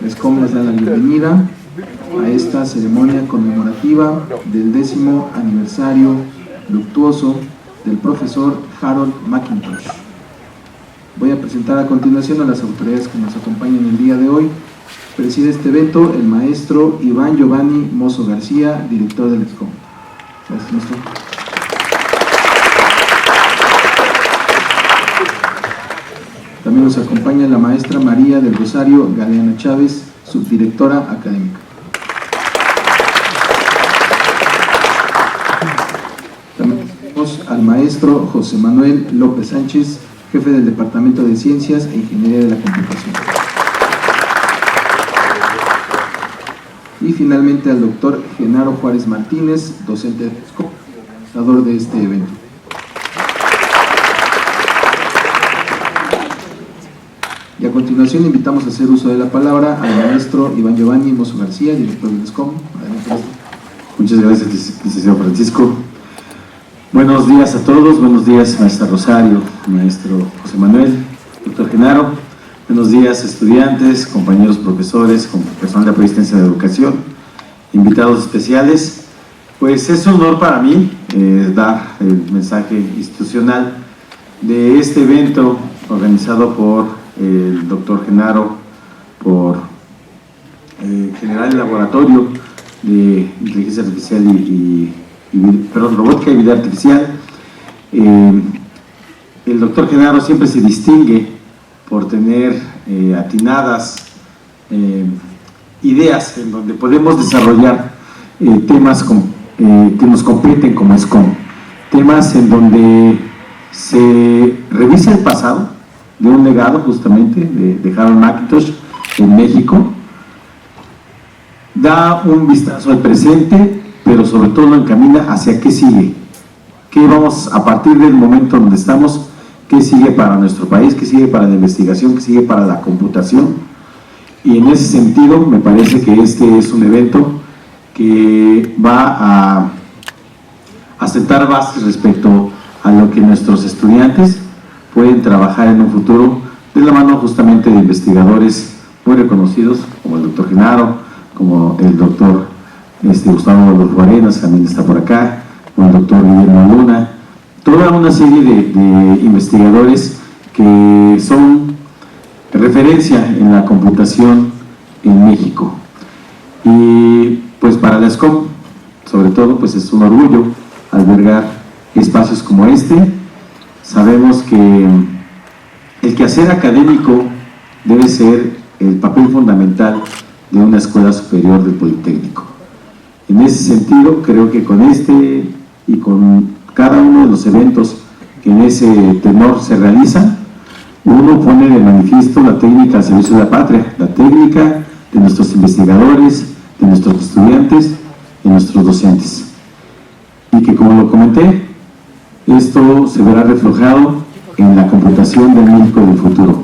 SCOM nos da la bienvenida a esta ceremonia conmemorativa del 10º aniversario luctuoso del profesor Harold McIntosh. Voy a presentar a continuación a las autoridades que nos acompañan el día de hoy. Preside este evento el maestro Iván Giovanni Mozo García, director del SCOM. Gracias, maestro. También nos acompaña la maestra María del Rosario Galeana Chávez, subdirectora académica. También tenemos al maestro José Manuel López Sánchez, jefe del Departamento de Ciencias e Ingeniería de la Computación. Y finalmente al doctor Genaro Juárez Martínez, docente de SCOM, organizador de este evento. Y a continuación invitamos a hacer uso de la palabra al maestro Iván Giovanni Mozo García, director del SCOM. Adelante, maestro. Muchas gracias, licenciado Francisco. Buenos días a todos, buenos días maestra Rosario, maestro José Manuel, doctor Genaro. Buenos días estudiantes, compañeros profesores, personal de apoyo y asistencia de educación, invitados especiales. Pues es un honor para mí dar el mensaje institucional de este evento organizado por el doctor Genaro, por generar el laboratorio de inteligencia artificial robótica y vida artificial. El doctor Genaro siempre se distingue por tener atinadas ideas en donde podemos desarrollar temas que nos competen como SCOM, temas en donde se revisa el pasado de un legado justamente de Harold McIntosh en México, da un vistazo al presente, pero sobre todo lo encamina hacia qué sigue, qué vamos a partir del momento donde estamos, qué sigue para nuestro país, qué sigue para la investigación, qué sigue para la computación. Y en ese sentido me parece que este es un evento que va a sentar bases respecto a lo que nuestros estudiantes pueden trabajar en un futuro de la mano justamente de investigadores muy reconocidos como el doctor Genaro, como el doctor Gustavo Adolfo Arenas, también está por acá, como el doctor Guillermo Luna, toda una serie de investigadores que son referencia en la computación en México. Y pues para la SCOM, sobre todo, pues es un orgullo albergar espacios como este. Sabemos que el quehacer académico debe ser el papel fundamental de una escuela superior del Politécnico. En ese sentido, creo que con este y con cada uno de los eventos que en ese tenor se realizan, uno pone de manifiesto la técnica al servicio de la patria, la técnica de nuestros investigadores, de nuestros estudiantes, de nuestros docentes. Y que, como lo comenté, esto se verá reflejado en la computación del México del futuro.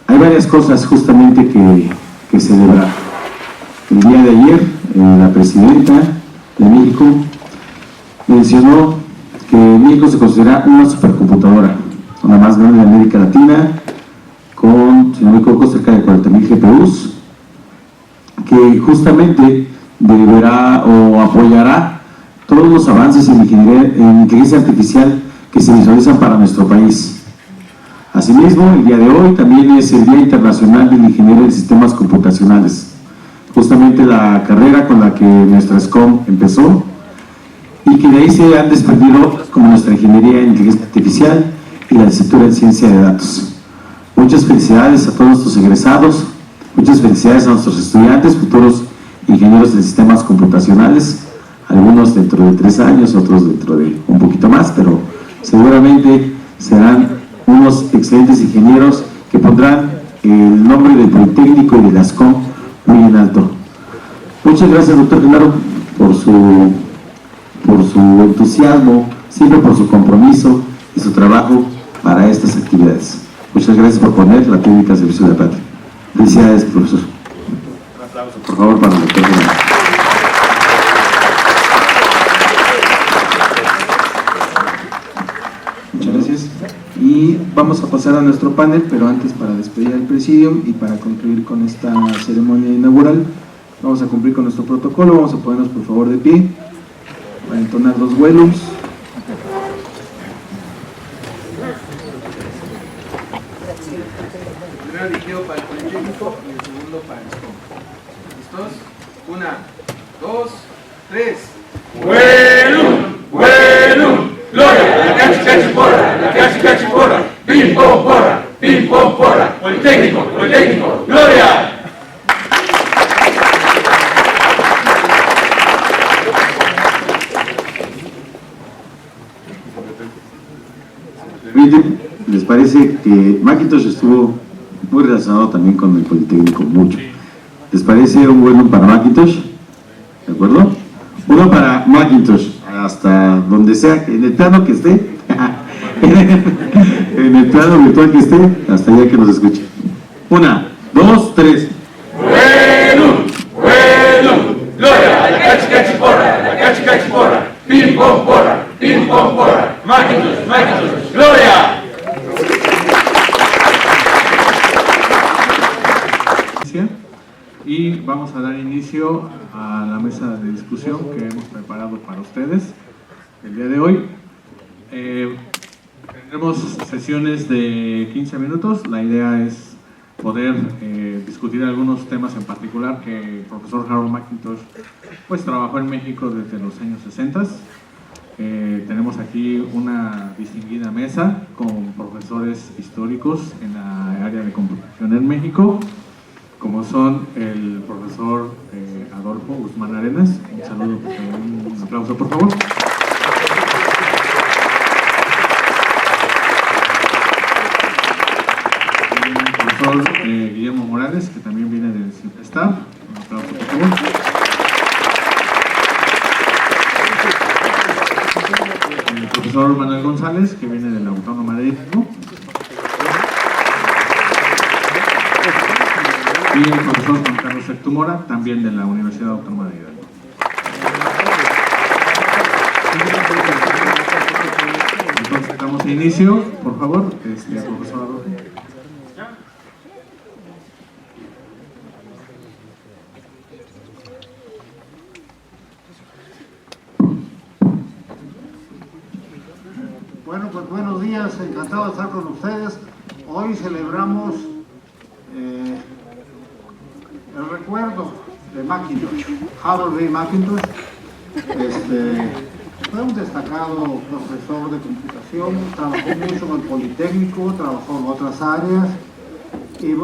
Hay varias cosas justamente que celebrar. El día de ayer, la presidenta de México mencionó que México se considera una supercomputadora, una más grande de América Latina, con, si no me equivoco, cerca de 40,000 GPUs, que justamente deberá o apoyará todos los avances en inteligencia artificial que se visualizan para nuestro país. Asimismo, el día de hoy también es el Día Internacional del Ingeniero de Sistemas Computacionales, justamente la carrera con la que nuestra SCOM empezó y que de ahí se han desprendido otras como nuestra ingeniería en inteligencia artificial y la licenciatura en ciencia de datos. Muchas felicidades a todos nuestros egresados, muchas felicidades a nuestros estudiantes, futuros ingenieros de sistemas computacionales, algunos dentro de 3 años, otros dentro de un poquito más, pero seguramente serán unos excelentes ingenieros que pondrán el nombre del Politécnico y de la SCOM muy en alto. Muchas gracias, doctor Genaro, por su entusiasmo, siempre por su compromiso y su trabajo para estas actividades. Muchas gracias por poner la técnica al servicio de la patria. Felicidades, profesor. Un aplauso, por favor, para el doctor Genaro. Muchas gracias. Y vamos vamos a pasar a nuestro panel, pero antes, para despedir al Presidium y para concluir con esta ceremonia inaugural, vamos a cumplir con nuestro protocolo. Vamos a ponernos por favor de pie para entonar los velums. Primero dirigido para el Politécnico y el segundo para el SCOM. ¿Listos? 1, 2, 3. Bueno, gloria, la cachi porra, la cachi porra, pim pom porra, Politécnico, gloria. ¿Les parece que Macintosh estuvo muy relacionado también con el Politécnico mucho? ¿Les parece un bueno para Macintosh? ¿De acuerdo? Uno para Macintosh, hasta donde sea, en el plano que esté, en el plano virtual que esté, hasta allá que nos escuche. 1, 2, 3. Bueno, gloria, la cachi porra, pim pom porra, Macintosh, gloria. Y vamos a dar inicio a la mesa de discusión que hemos preparado para ustedes el día de hoy. Tendremos sesiones de 15 minutos. La idea es poder discutir algunos temas en particular que el profesor Harold McIntosh pues trabajó en México desde los años 60. Tenemos aquí una distinguida mesa con profesores históricos en la área de computación en México, como son el profesor Adolfo Guzmán Arenas. Un saludo, un aplauso por favor. El profesor Guillermo Morales, que también viene del CIPESTAF. Un aplauso por favor. El profesor Manuel González, que viene de la Autónoma de México. Y el profesor Juan Carlos Sectumora, también de la Universidad Autónoma de Hidalgo. Entonces damos inicio, por favor, profesor Adolfo. Bueno, pues buenos días, encantado de estar con ustedes. Hoy celebramos el recuerdo de Macintosh, Harold B. McIntosh. Fue un destacado profesor de computación, trabajó mucho en el Politécnico, trabajó en otras áreas, y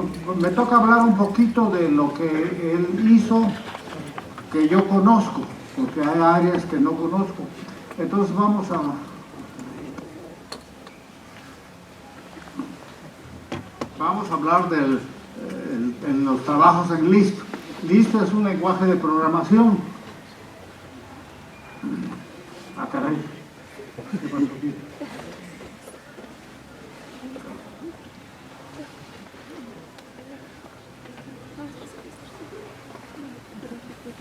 me toca hablar un poquito de lo que él hizo que yo conozco, porque hay áreas que no conozco. Entonces vamos a hablar en los trabajos en Lisp. Lisp es un lenguaje de programación. Ah, caray. ¿Qué pasó aquí?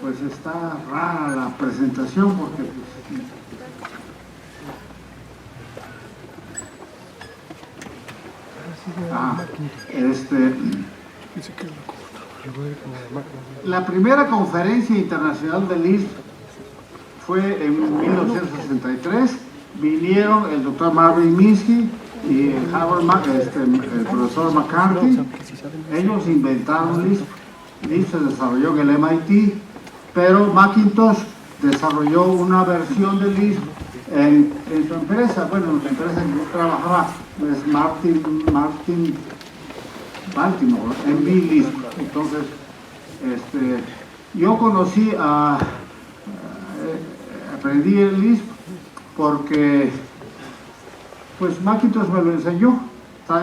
Pues está rara la presentación porque la primera conferencia internacional de Lisp fue en 1963. Vinieron el doctor Marvin Minsky y el profesor McCarthy. Ellos inventaron Lisp. Lisp se desarrolló en el MIT, pero Macintosh desarrolló una versión de Lisp en su empresa. Bueno, la empresa en que yo trabajaba es Martin Baltimore, en Lisp. Entonces, yo aprendí el Lisp porque pues Macintosh me lo enseñó.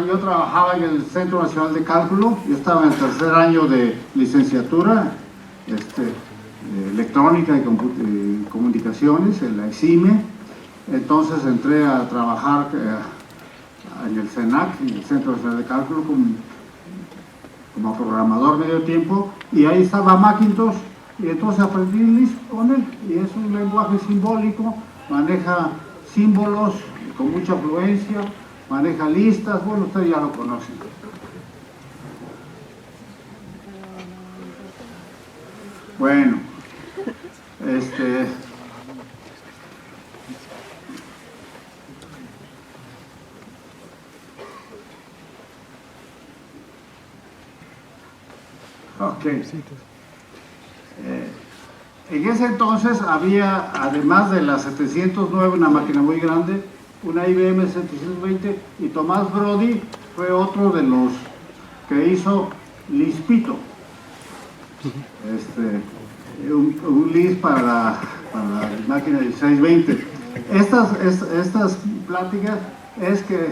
Yo trabajaba en el Centro Nacional de Cálculo, yo estaba en el tercer año de licenciatura electrónica y comunicaciones, en la EXIME. Entonces entré a trabajar en el CENAC, en el Centro Nacional de Cálculo, como programador medio tiempo, y ahí estaba Macintosh, y entonces aprendí Lisp con él, y es un lenguaje simbólico, maneja símbolos con mucha fluencia, maneja listas, bueno, ustedes ya lo conocen. Bueno, ok. En ese entonces había, además de la 709, una máquina muy grande, una IBM 720, y Tomás Brody fue otro de los que hizo Lispito. Un LIS para la máquina 1620. Estas pláticas es que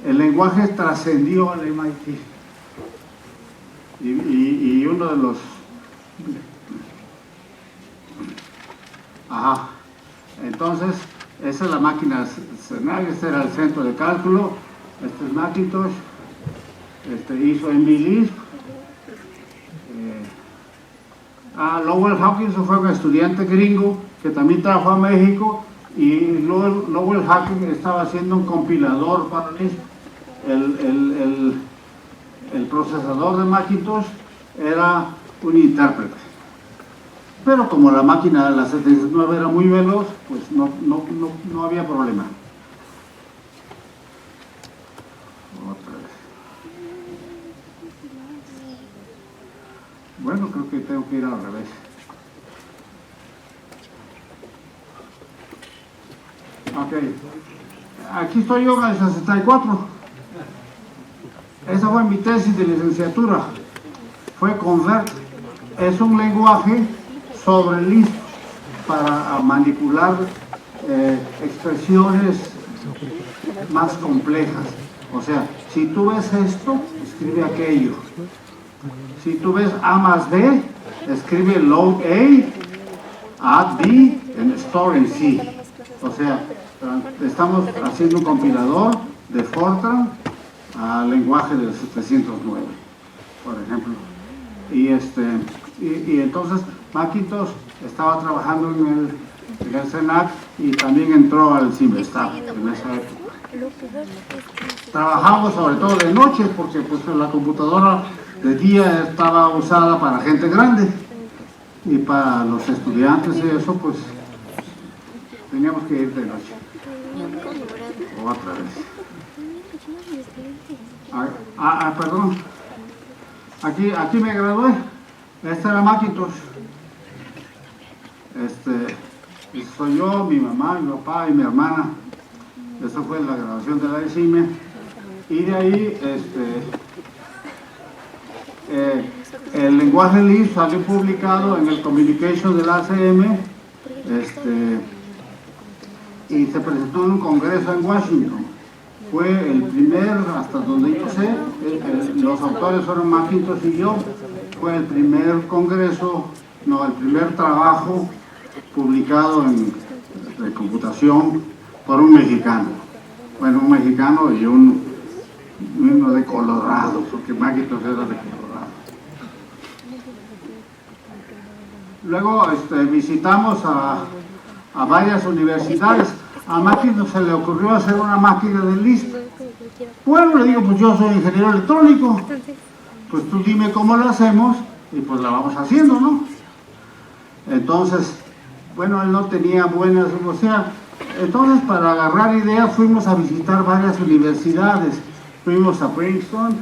el lenguaje trascendió al MIT. Y uno de los... Ajá. Entonces, esa es la máquina CERNAC, este era el centro de cálculo, este es Macintosh, hizo MVLISP. Lowell Hawkinson fue un estudiante gringo que también trabajó a México, y Lowell Hawkinson estaba haciendo un compilador para LISP. El procesador de Macintosh era un intérprete. Pero como la máquina de la 709 era muy veloz, pues no había problema. Otra vez. Bueno, creo que tengo que ir al revés. Ok. Aquí estoy yo en el 64. Esa fue mi tesis de licenciatura. Fue Convert. Es un lenguaje sobre Lisp para manipular expresiones más complejas. O sea, si tú ves esto, escribe aquello. Si tú ves A más B, escribe load A, add B, and store en C. O sea, estamos haciendo un compilador de Fortran al lenguaje del 709, por ejemplo. Y entonces Macintosh estaba trabajando en el CERNAC y también entró al CIMBESTAB en esa época. Trabajamos sobre todo de noche porque pues, la computadora de día estaba usada para gente grande, y para los estudiantes y eso pues teníamos que ir de noche. Otra vez. Perdón. Aquí me gradué. Esta era Macintosh. Soy yo, mi mamá, mi papá y mi hermana. Esta fue la graduación de la ECIME. Y de ahí, el lenguaje Lisp salió publicado en el Communication del ACM, y se presentó en un congreso en Washington. Fue el primer, hasta donde yo sé, los autores fueron Macintosh y yo. Fue el primer congreso, el primer trabajo publicado en computación por un mexicano. Bueno, un mexicano y uno de Colorado, porque Macintosh era de Colorado. Luego visitamos a varias universidades. A Macintosh se le ocurrió hacer una máquina de Lisp. Bueno, le digo, pues yo soy ingeniero electrónico, pues tú dime cómo lo hacemos y pues la vamos haciendo, ¿no? Entonces, bueno, él no tenía buenas, o sea, entonces para agarrar ideas fuimos a visitar varias universidades. Fuimos a Princeton,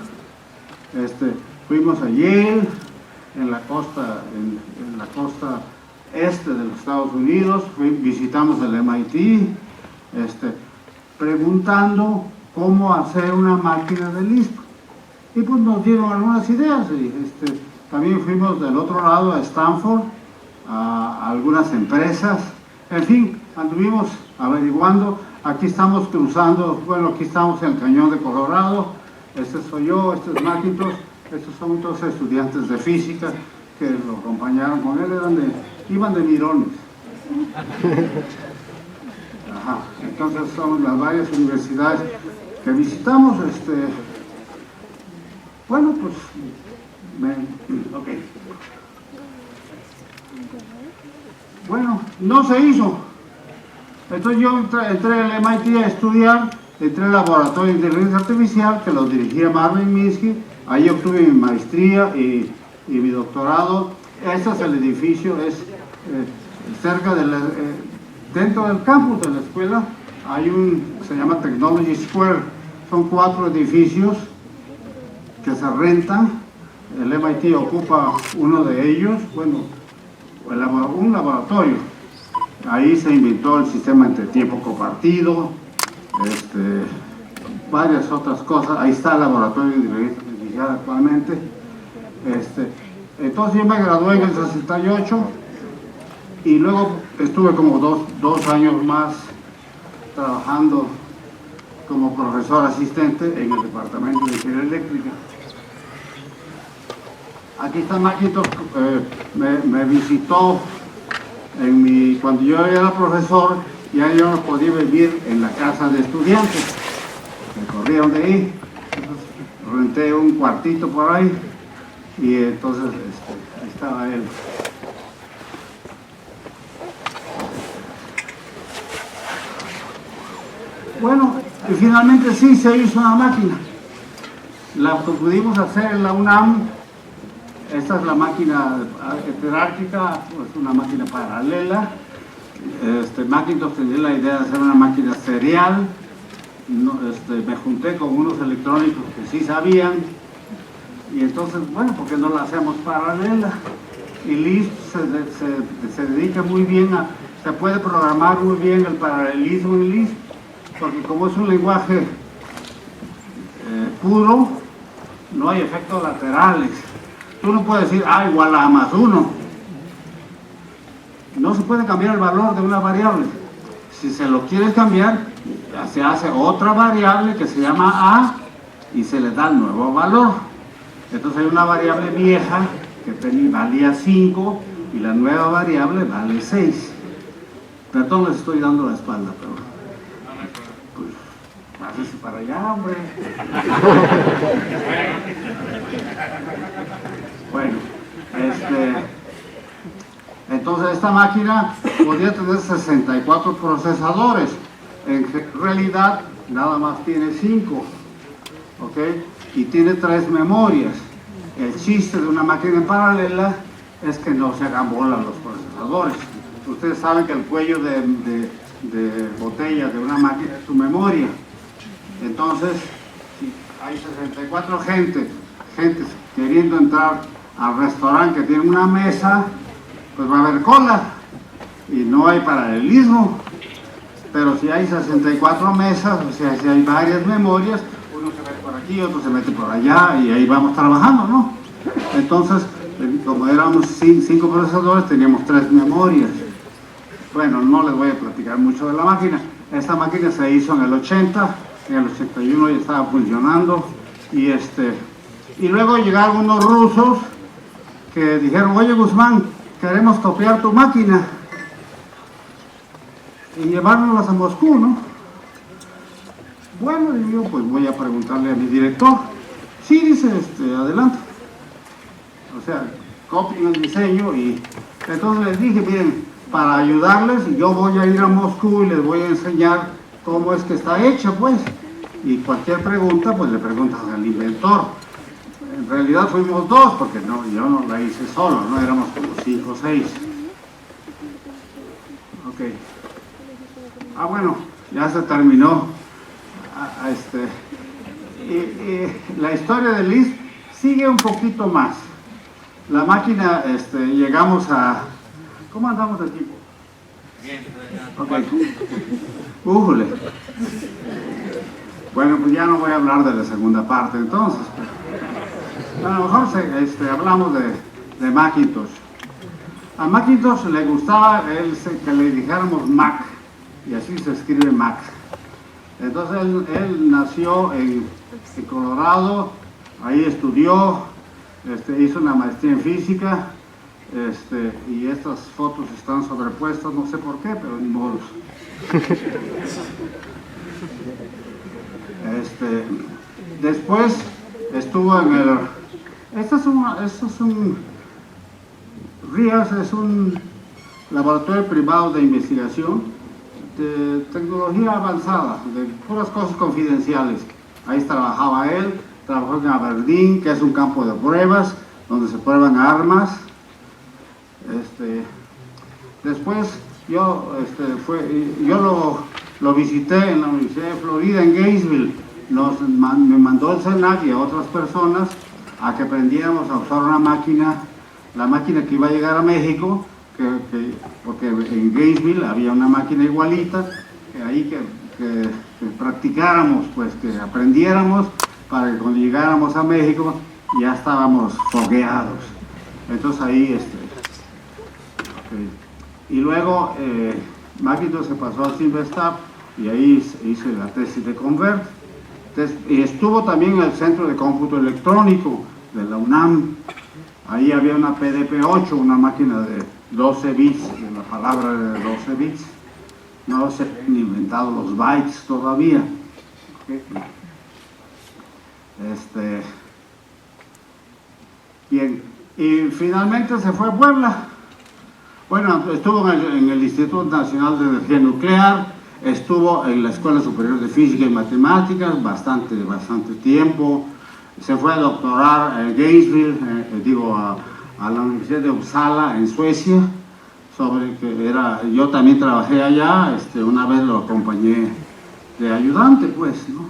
fuimos a Yale, en la costa este de los Estados Unidos, visitamos el MIT, preguntando cómo hacer una máquina de Lisp. Y pues nos dieron algunas ideas. También fuimos del otro lado a Stanford, a algunas empresas. En fin, anduvimos averiguando. Aquí estamos cruzando, bueno, aquí estamos en el Cañón de Colorado. Este soy yo, este es Macintosh. Estos son dos estudiantes de física que lo acompañaron con él, iban de mirones. Ajá. Entonces son las varias universidades que visitamos. Bueno, pues, ok. Bueno, no se hizo. Entonces yo entré al MIT a estudiar entré al laboratorio de inteligencia artificial que lo dirigía Marvin Minsky. Ahí obtuve mi maestría y mi doctorado. Este es el edificio, es cerca de dentro del campus de la escuela hay se llama Technology Square. Son 4 edificios que se rentan. El MIT ocupa uno de ellos, bueno, un laboratorio. Ahí se inventó el sistema entre tiempo compartido, varias otras cosas. Ahí está el laboratorio de inteligencia artificial actualmente. Entonces yo me gradué en el 68 y luego estuve como dos años más trabajando como profesor asistente en el departamento de ingeniería eléctrica. Aquí está Macintosh, me visitó cuando yo era profesor. Ya yo no podía vivir en la casa de estudiantes, me corrieron de ahí. Entonces, renté un cuartito por ahí y entonces ahí estaba él. Bueno, y finalmente sí se hizo una máquina. La que pudimos hacer en la UNAM. Esta es la máquina heterárquica, es una máquina paralela. Macintosh tenía la idea de hacer una máquina serial. Me junté con unos electrónicos que sí sabían, y entonces, bueno, ¿por qué no la hacemos paralela? Y Lisp se dedica muy bien se puede programar muy bien el paralelismo en Lisp, porque como es un lenguaje puro, no hay efectos laterales. Tú no puedes decir A igual a más 1. No se puede cambiar el valor de una variable. Si se lo quieres cambiar, se hace otra variable que se llama A y se le da el nuevo valor. Entonces hay una variable vieja que valía 5 y la nueva variable vale 6. Perdón, les estoy dando la espalda, pero pues pásense para allá, hombre. Bueno, entonces esta máquina podía tener 64 procesadores. En realidad nada más tiene 5, ¿ok? Y tiene 3 memorias. El chiste de una máquina en paralela es que no se hagan bolas los procesadores. Ustedes saben que el cuello de botella de una máquina es su memoria. Entonces, si hay 64 gentes queriendo entrar al restaurante que tiene una mesa, pues va a haber cola y no hay paralelismo. Pero si hay 64 mesas, o sea, si hay varias memorias, uno se mete por aquí, otro se mete por allá y ahí vamos trabajando, ¿no? Entonces, como éramos 5 procesadores, teníamos 3 memorias. Bueno, no les voy a platicar mucho de la máquina. Esta máquina se hizo en el 80, en el 81 ya estaba funcionando y luego llegaron unos rusos que dijeron: oye, Guzmán, queremos copiar tu máquina y llevárnoslas a Moscú, ¿no? Bueno, y yo pues voy a preguntarle a mi director. Sí, dice, adelante. O sea, copien el diseño. Y entonces les dije: miren, para ayudarles yo voy a ir a Moscú y les voy a enseñar cómo es que está hecha, pues. Y cualquier pregunta, pues le preguntas al inventor. En realidad fuimos 2, porque yo no la hice solo, ¿no? Éramos como 5 o 6. Ok. Bueno, ya se terminó. Y la historia de Lisp sigue un poquito más. La máquina, llegamos a... ¿Cómo andamos de tiempo? Bien. Ok. Újule. Bueno, pues ya no voy a hablar de la segunda parte entonces. A lo mejor hablamos de Macintosh. A Macintosh le gustaba que le dijéramos Mac, y así se escribe Mac. Entonces él nació en Colorado, ahí estudió, hizo una maestría en física, y estas fotos están sobrepuestas, no sé por qué, pero ni modo. Después estuvo en el... RIAS es un laboratorio privado de investigación de tecnología avanzada, de puras cosas confidenciales. Ahí trabajaba él, trabajó en Aberdeen, que es un campo de pruebas, donde se prueban armas. Después yo lo visité en la Universidad de Florida, en Gainesville. Me mandó el SENAC y a otras personas a que aprendiéramos a usar una máquina, la máquina que iba a llegar a México, porque en Gainesville había una máquina igualita, que practicáramos, pues que aprendiéramos para que cuando llegáramos a México ya estábamos fogueados. Entonces ahí y luego Macintosh se pasó al CIMBESTAB y ahí hice la tesis de Convert. Y estuvo también en el Centro de Cómputo Electrónico de la UNAM. Ahí había una PDP-8, una máquina de 12 bits, la palabra de 12 bits. No se han inventado los bytes todavía. Bien, y finalmente se fue a Puebla. Bueno, estuvo en el Instituto Nacional de Energía Nuclear, estuvo en la Escuela Superior de Física y Matemáticas bastante tiempo. Se fue a doctorar a Gainesville, a la Universidad de Uppsala en Suecia, yo también trabajé allá, una vez lo acompañé de ayudante, pues, ¿no?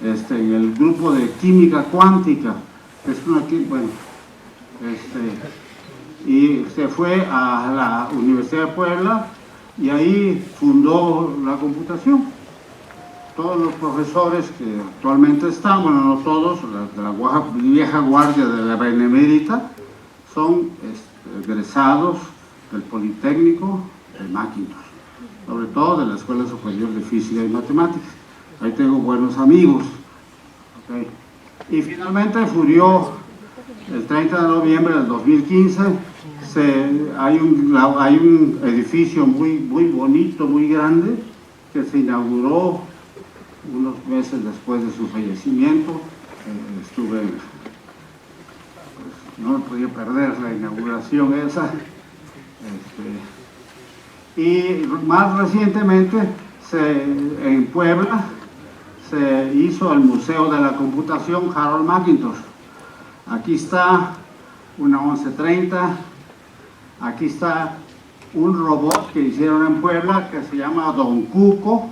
En el grupo de química cuántica, que es y se fue a la Universidad de Puebla y ahí fundó la computación. Todos los profesores que actualmente están, bueno, no todos, de la vieja guardia de la Benemérita, son egresados del Politécnico de Macintosh, sobre todo de la Escuela Superior de Física y Matemáticas. Ahí tengo buenos amigos. Okay. Y finalmente murió el 30 de noviembre del 2015. Hay un edificio muy bonito, muy grande, que se inauguró unos meses después de su fallecimiento. No me podía perder la inauguración esa. Y más recientemente en Puebla se hizo el Museo de la Computación Harold McIntosh. Aquí está una 1130, aquí está un robot que hicieron en Puebla que se llama Don Cuco,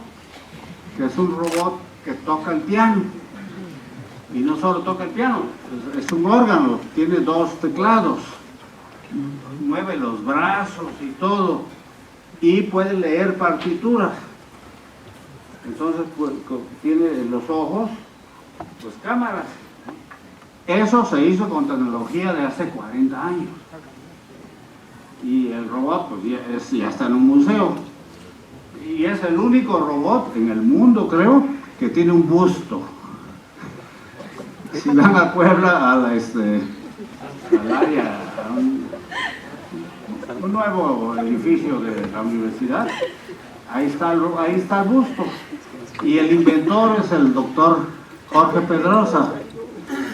que es un robot que toca el piano. Y no solo toca el piano, es un órgano, tiene 2 teclados, mueve los brazos y todo, y puede leer partituras. Entonces pues, tiene en los ojos pues cámaras. Eso se hizo con tecnología de hace 40 años. Y el robot pues ya está en un museo. Y es el único robot en el mundo, creo, que tiene un busto. Si van a Puebla, al área, a un nuevo edificio de la universidad, ahí está el busto. Y el inventor es el doctor Jorge Pedrosa,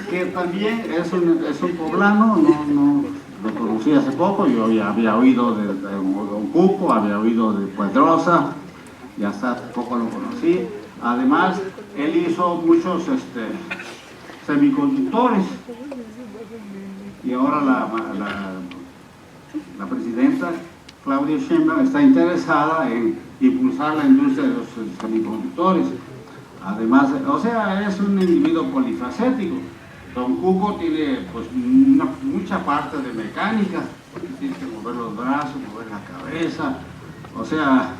que también es un poblano, no lo conocí hace poco. Yo ya había oído de Don Cuco, había oído de Pedrosa, y hasta hace poco lo conocí. Además, él hizo muchos semiconductores, y ahora la presidenta Claudia Sheinbaum está interesada en impulsar la industria de los semiconductores. Además, o sea, es un individuo polifacético. Don Cuco tiene pues mucha parte de mecánica, tiene que mover los brazos, mover la cabeza, o sea,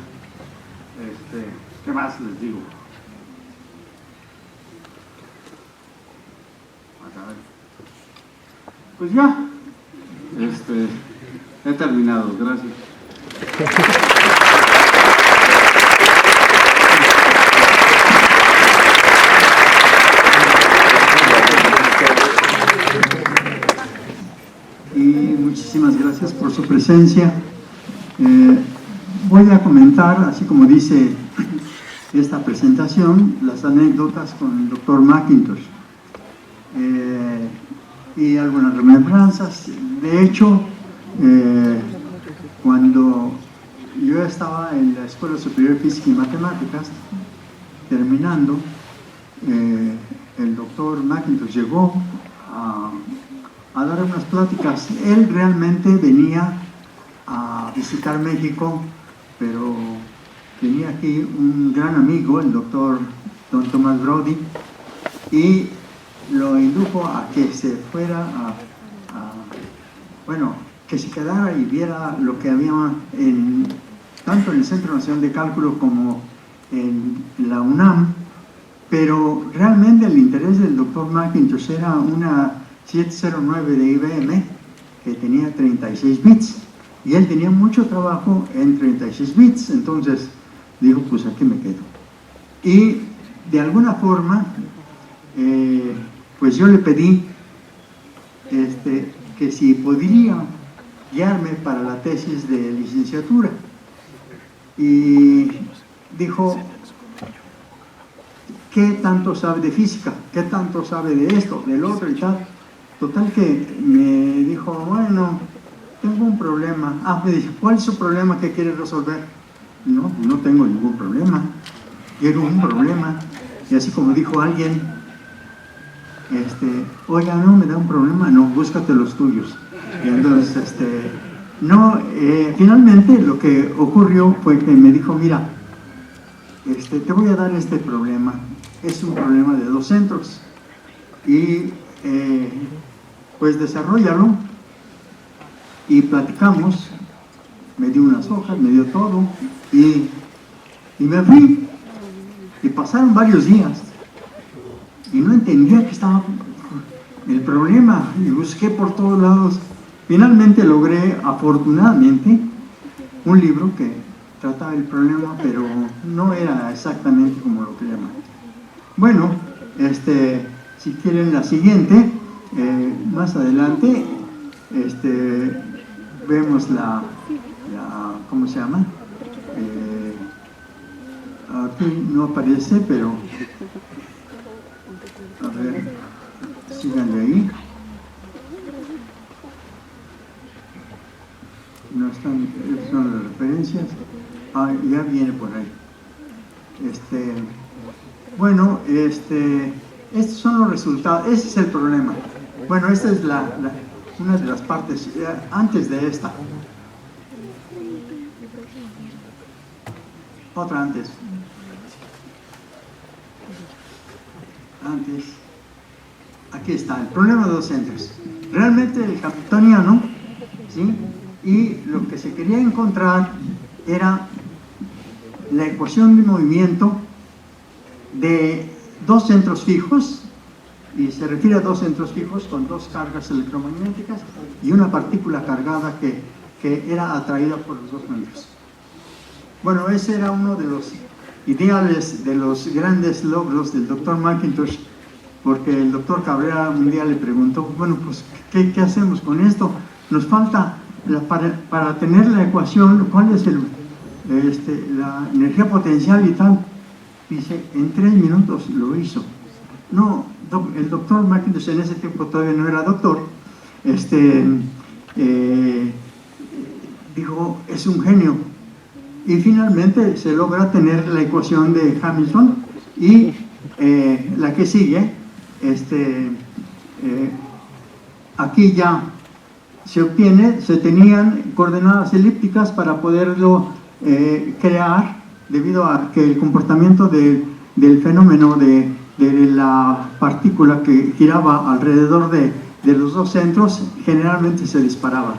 ¿qué más les digo? Pues ya, he terminado, gracias. Y muchísimas gracias por su presencia. Voy a comentar, así como dice esta presentación, las anécdotas con el doctor McIntosh y algunas remembranzas. De hecho, cuando yo estaba en la Escuela Superior de Física y Matemáticas, terminando, el doctor McIntosh llegó a dar unas pláticas. Él realmente venía a visitar México, pero tenía aquí un gran amigo, el doctor Don Thomas Brody, y lo indujo a que se fuera bueno, que se quedara y viera lo que había tanto en el Centro Nacional de Cálculo como en la UNAM, pero realmente el interés del doctor McIntosh era una 709 de IBM que tenía 36 bits, y él tenía mucho trabajo en 36 bits, entonces dijo, pues aquí me quedo. Y de alguna forma, pues yo le pedí que si podría guiarme para la tesis de licenciatura. Y dijo, ¿qué tanto sabe de física? ¿Qué tanto sabe de esto, del otro y tal? Total que me dijo, bueno, tengo un problema. Me dijo, ¿cuál es su problema que quiere resolver? No, no tengo ningún problema. Quiero un problema. Y así como dijo alguien, oiga, no, me da un problema, no, búscate los tuyos. Y entonces, finalmente lo que ocurrió fue que me dijo, mira, te voy a dar este problema, es un problema de 2 centros, y pues desarróllalo, y platicamos, me dio unas hojas, me dio todo, y me fui, y pasaron varios días, y no entendía que estaba el problema, y busqué por todos lados. Finalmente logré, afortunadamente, un libro que trataba el problema, pero no era exactamente como lo queríamos. Bueno, si quieren la siguiente, más adelante, vemos ¿cómo se llama? Aquí no aparece, pero a ver, síganle ahí. No están, son las referencias. Ya viene por ahí. Bueno, estos son los resultados. Ese es el problema. Bueno, esta es una de las partes antes de esta. Otra antes. Aquí está, el problema de 2 centros. Realmente el hamiltoniano, ¿sí? Y lo que se quería encontrar era la ecuación de movimiento de 2 centros fijos, y se refiere a 2 centros fijos con 2 cargas electromagnéticas y una partícula cargada que era atraída por los 2 centros. Bueno, ese era uno de los ideales, de los grandes logros del doctor McIntosh, porque el doctor Cabrera un día le preguntó, bueno, pues, ¿qué hacemos con esto? Nos falta, para tener la ecuación, ¿cuál es la energía potencial y tal? Dice, en 3 minutos lo hizo. No, el doctor McIntosh en ese tiempo todavía no era doctor, dijo, es un genio. Y finalmente se logra tener la ecuación de Hamilton, y la que sigue, aquí ya se tenían coordenadas elípticas para poderlo crear, debido a que el comportamiento del fenómeno de la partícula que giraba alrededor de los 2 centros generalmente se disparaba.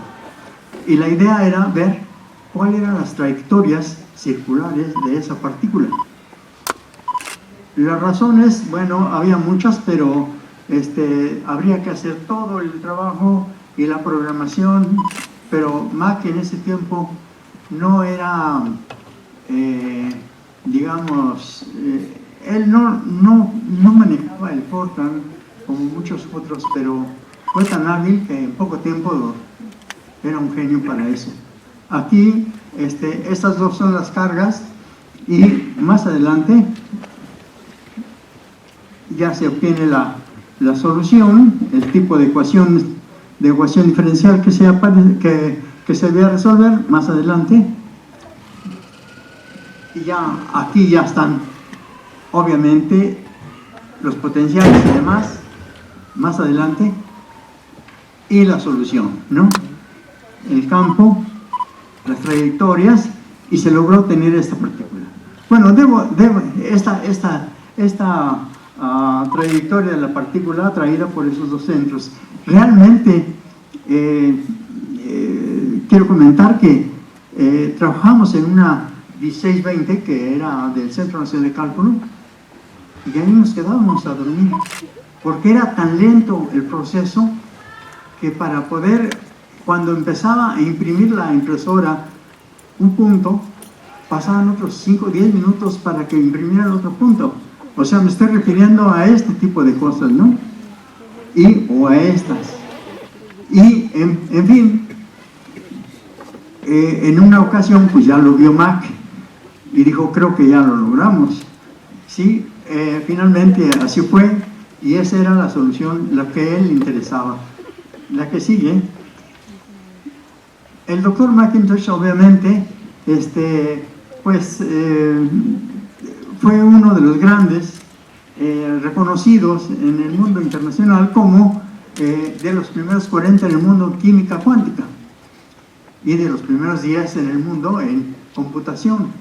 Y la idea era ver cuáles eran las trayectorias circulares de esa partícula. Las razones, bueno, había muchas, pero habría que hacer todo el trabajo y la programación, pero Mach en ese tiempo no era, digamos, él no manejaba el Fortran como muchos otros, pero fue tan hábil que en poco tiempo era un genio para eso. Aquí, estas 2 son las cargas, y más adelante ya se obtiene la solución, el tipo de ecuación diferencial que se debía resolver más adelante. y ya aquí ya están, obviamente, los potenciales y demás, más adelante, y la solución, ¿no? El campo, las trayectorias, y se logró tener esta partícula. Bueno, esta trayectoria de la partícula traída por esos dos centros. Realmente, quiero comentar que trabajamos en una 1620 que era del Centro Nacional de Cálculo, y ahí nos quedábamos a dormir, porque era tan lento el proceso que para poder, cuando empezaba a imprimir la impresora un punto, pasaban otros 5 o 10 minutos para que imprimiera el otro punto. O sea, me estoy refiriendo a este tipo de cosas, ¿no? O a estas. Y, en fin, en una ocasión, pues ya lo vio Mac y dijo, creo que ya lo logramos. Sí, finalmente así fue, y esa era la solución, la que a él le interesaba. La que sigue, el doctor McIntosh, obviamente, fue uno de los grandes reconocidos en el mundo internacional como de los primeros 40 en el mundo en química cuántica y de los primeros 10 en el mundo en computación.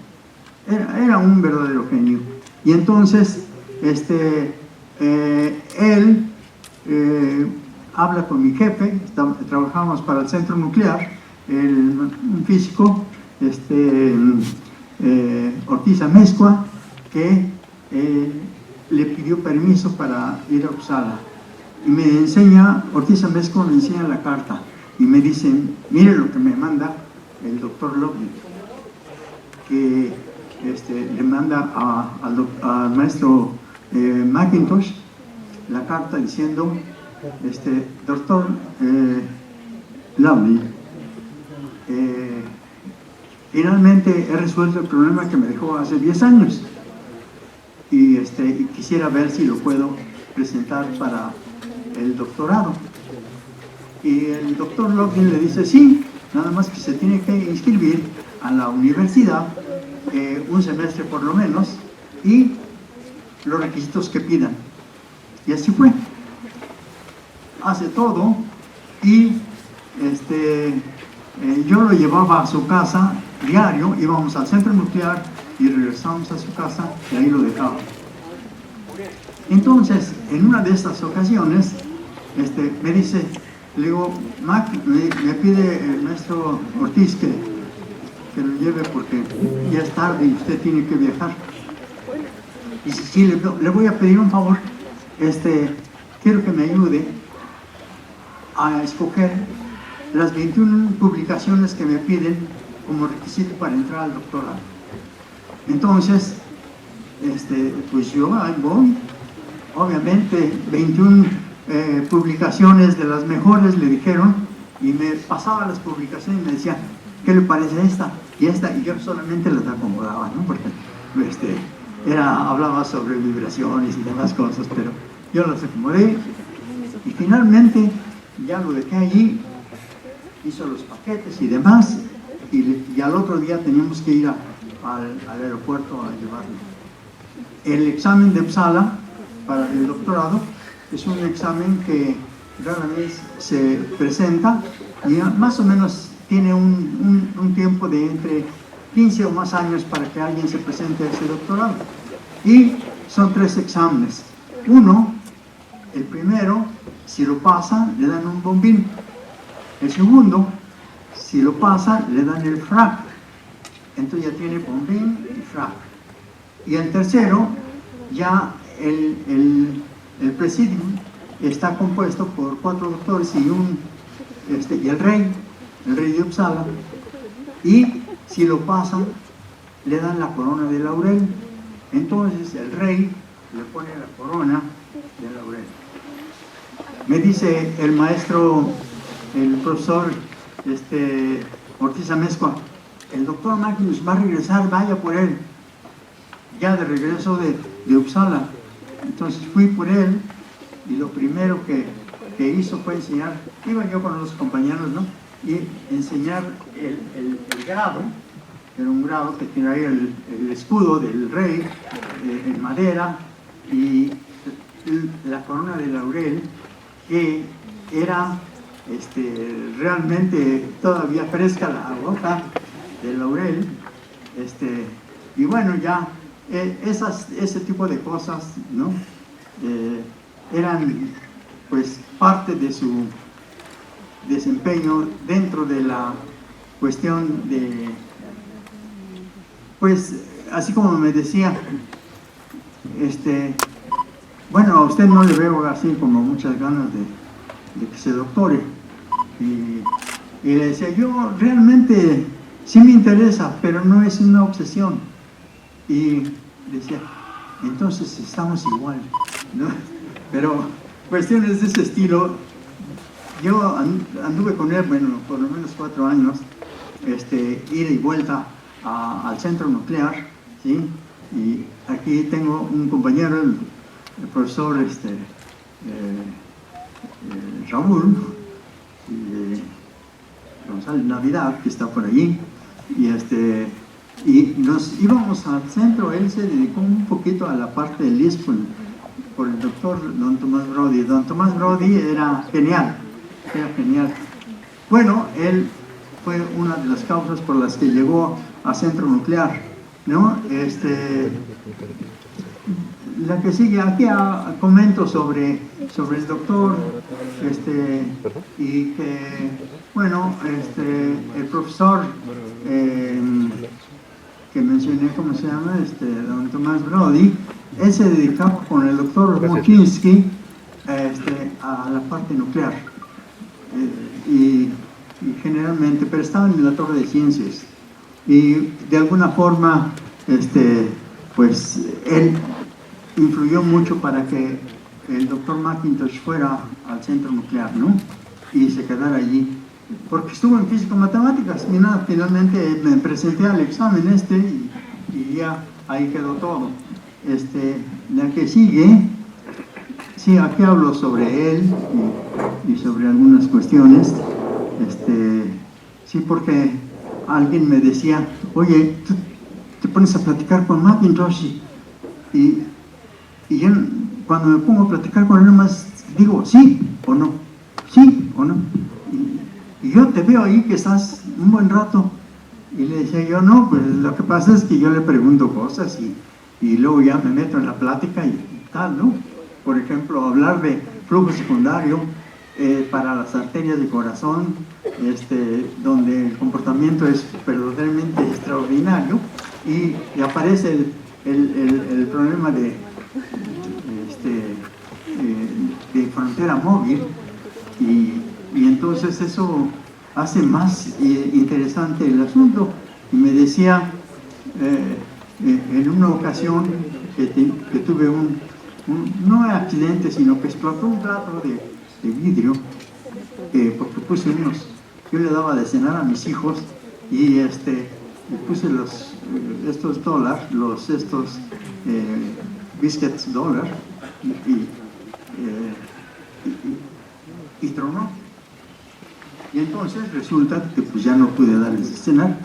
Era un verdadero genio. Y entonces él habla con mi jefe, trabajamos para el centro nuclear, un físico, Ortiz Amezcua, que le pidió permiso para ir a Uppsala. Y me enseña, Ortiz Amezcua me enseña la carta y me dicen, mire lo que me manda el doctor Lovejoy, que le manda al maestro McIntosh la carta diciendo, doctor Lovejoy, finalmente he resuelto el problema que me dejó hace 10 años y quisiera ver si lo puedo presentar para el doctorado. Y el doctor Lovejoy le dice, sí, nada más que se tiene que inscribir a la universidad un semestre por lo menos y los requisitos que pidan. Y así fue. Hace todo y yo lo llevaba a su casa diario, íbamos al centro nuclear y regresábamos a su casa y ahí lo dejaba. Entonces, en una de estas ocasiones, me dice, le digo, Mac, me pide el maestro Ortiz que lo lleve porque ya es tarde y usted tiene que viajar. Y dice, sí, le voy a pedir un favor, quiero que me ayude a escoger las 21 publicaciones que me piden como requisito para entrar al doctorado. Entonces, pues yo voy, obviamente 21 publicaciones de las mejores le dijeron, y me pasaba las publicaciones y me decía, ¿qué le parece esta y esta? Y yo solamente las acomodaba, ¿no? Porque hablaba sobre vibraciones y demás cosas, pero yo las acomodé y finalmente ya lo dejé allí, hizo los paquetes y demás, y al otro día teníamos que ir al aeropuerto a llevarlo. El examen de Uppsala para el doctorado es un examen que rara vez se presenta y más o menos tiene un tiempo de entre 15 o más años para que alguien se presente a ese doctorado. Y son 3 exámenes. Uno, el primero, si lo pasa, le dan un bombín. El segundo, si lo pasa, le dan el frac. Entonces ya tiene bombín y frac. Y el tercero, ya el presidium está compuesto por 4 doctores y el rey de Uppsala. Y si lo pasan, le dan la corona de laurel. Entonces el rey le pone la corona de laurel. Me dice el maestro, el profesor Ortiz Amezcua, el doctor Magnus va a regresar, vaya por él. Ya de regreso de Uppsala. Entonces fui por él y lo primero que hizo fue enseñar, iba yo con los compañeros, ¿no? Y enseñar el grado era un grado que tenía ahí el escudo del rey en madera y la corona de laurel, que era realmente todavía fresca la hoja del laurel, y bueno, ya ese tipo de cosas, ¿no? Eran pues parte de su desempeño dentro de la cuestión de, pues así como me decía, bueno, a usted no le veo así como muchas ganas de que se doctore. Y le decía, yo realmente sí me interesa, pero no es una obsesión. Y decía, entonces estamos igual, ¿no? Pero cuestiones de ese estilo, yo anduve con él, bueno, por lo menos 4 años, ida y vuelta al centro nuclear, ¿sí? Y aquí tengo un compañero, el profesor Raúl González Navidad, que está por allí, y nos íbamos al centro. Él se dedicó un poquito a la parte del ISP por el doctor don Tomás Brody. Don Tomás Brody era genial. Bueno, él fue una de las causas por las que llegó a centro nuclear, ¿no? La que sigue aquí comento sobre el doctor, y que, bueno, el profesor que mencioné, ¿cómo se llama? Don Tomás Brody, él se dedicaba con el doctor Mochinsky a la parte nuclear, y generalmente, pero estaban en la Torre de Ciencias, y de alguna forma, pues él influyó mucho para que el doctor McIntosh fuera al centro nuclear, ¿no? Y se quedara allí, porque estuvo en físico-matemáticas. Y nada, finalmente me presenté al examen y ya ahí quedó todo. La que sigue, sí, aquí hablo sobre él y sobre algunas cuestiones. Sí, porque alguien me decía, oye, tú te pones a platicar con McIntosh y yo, cuando me pongo a platicar con él, nomás digo sí o no, y yo te veo ahí que estás un buen rato. Y le decía yo, no, pues lo que pasa es que yo le pregunto cosas y luego ya me meto en la plática y tal, ¿no? Por ejemplo, hablar de flujo secundario para las arterias del corazón, donde el comportamiento es verdaderamente extraordinario, y aparece el problema de frontera móvil, y entonces eso hace más interesante el asunto. Y me decía en una ocasión que tuve no accidente, sino que explotó un plato de vidrio, porque puse yo le daba de cenar a mis hijos, y puse estos dólares, biscuits dólar, y tronó. Y entonces resulta que pues ya no pude darles de cenar,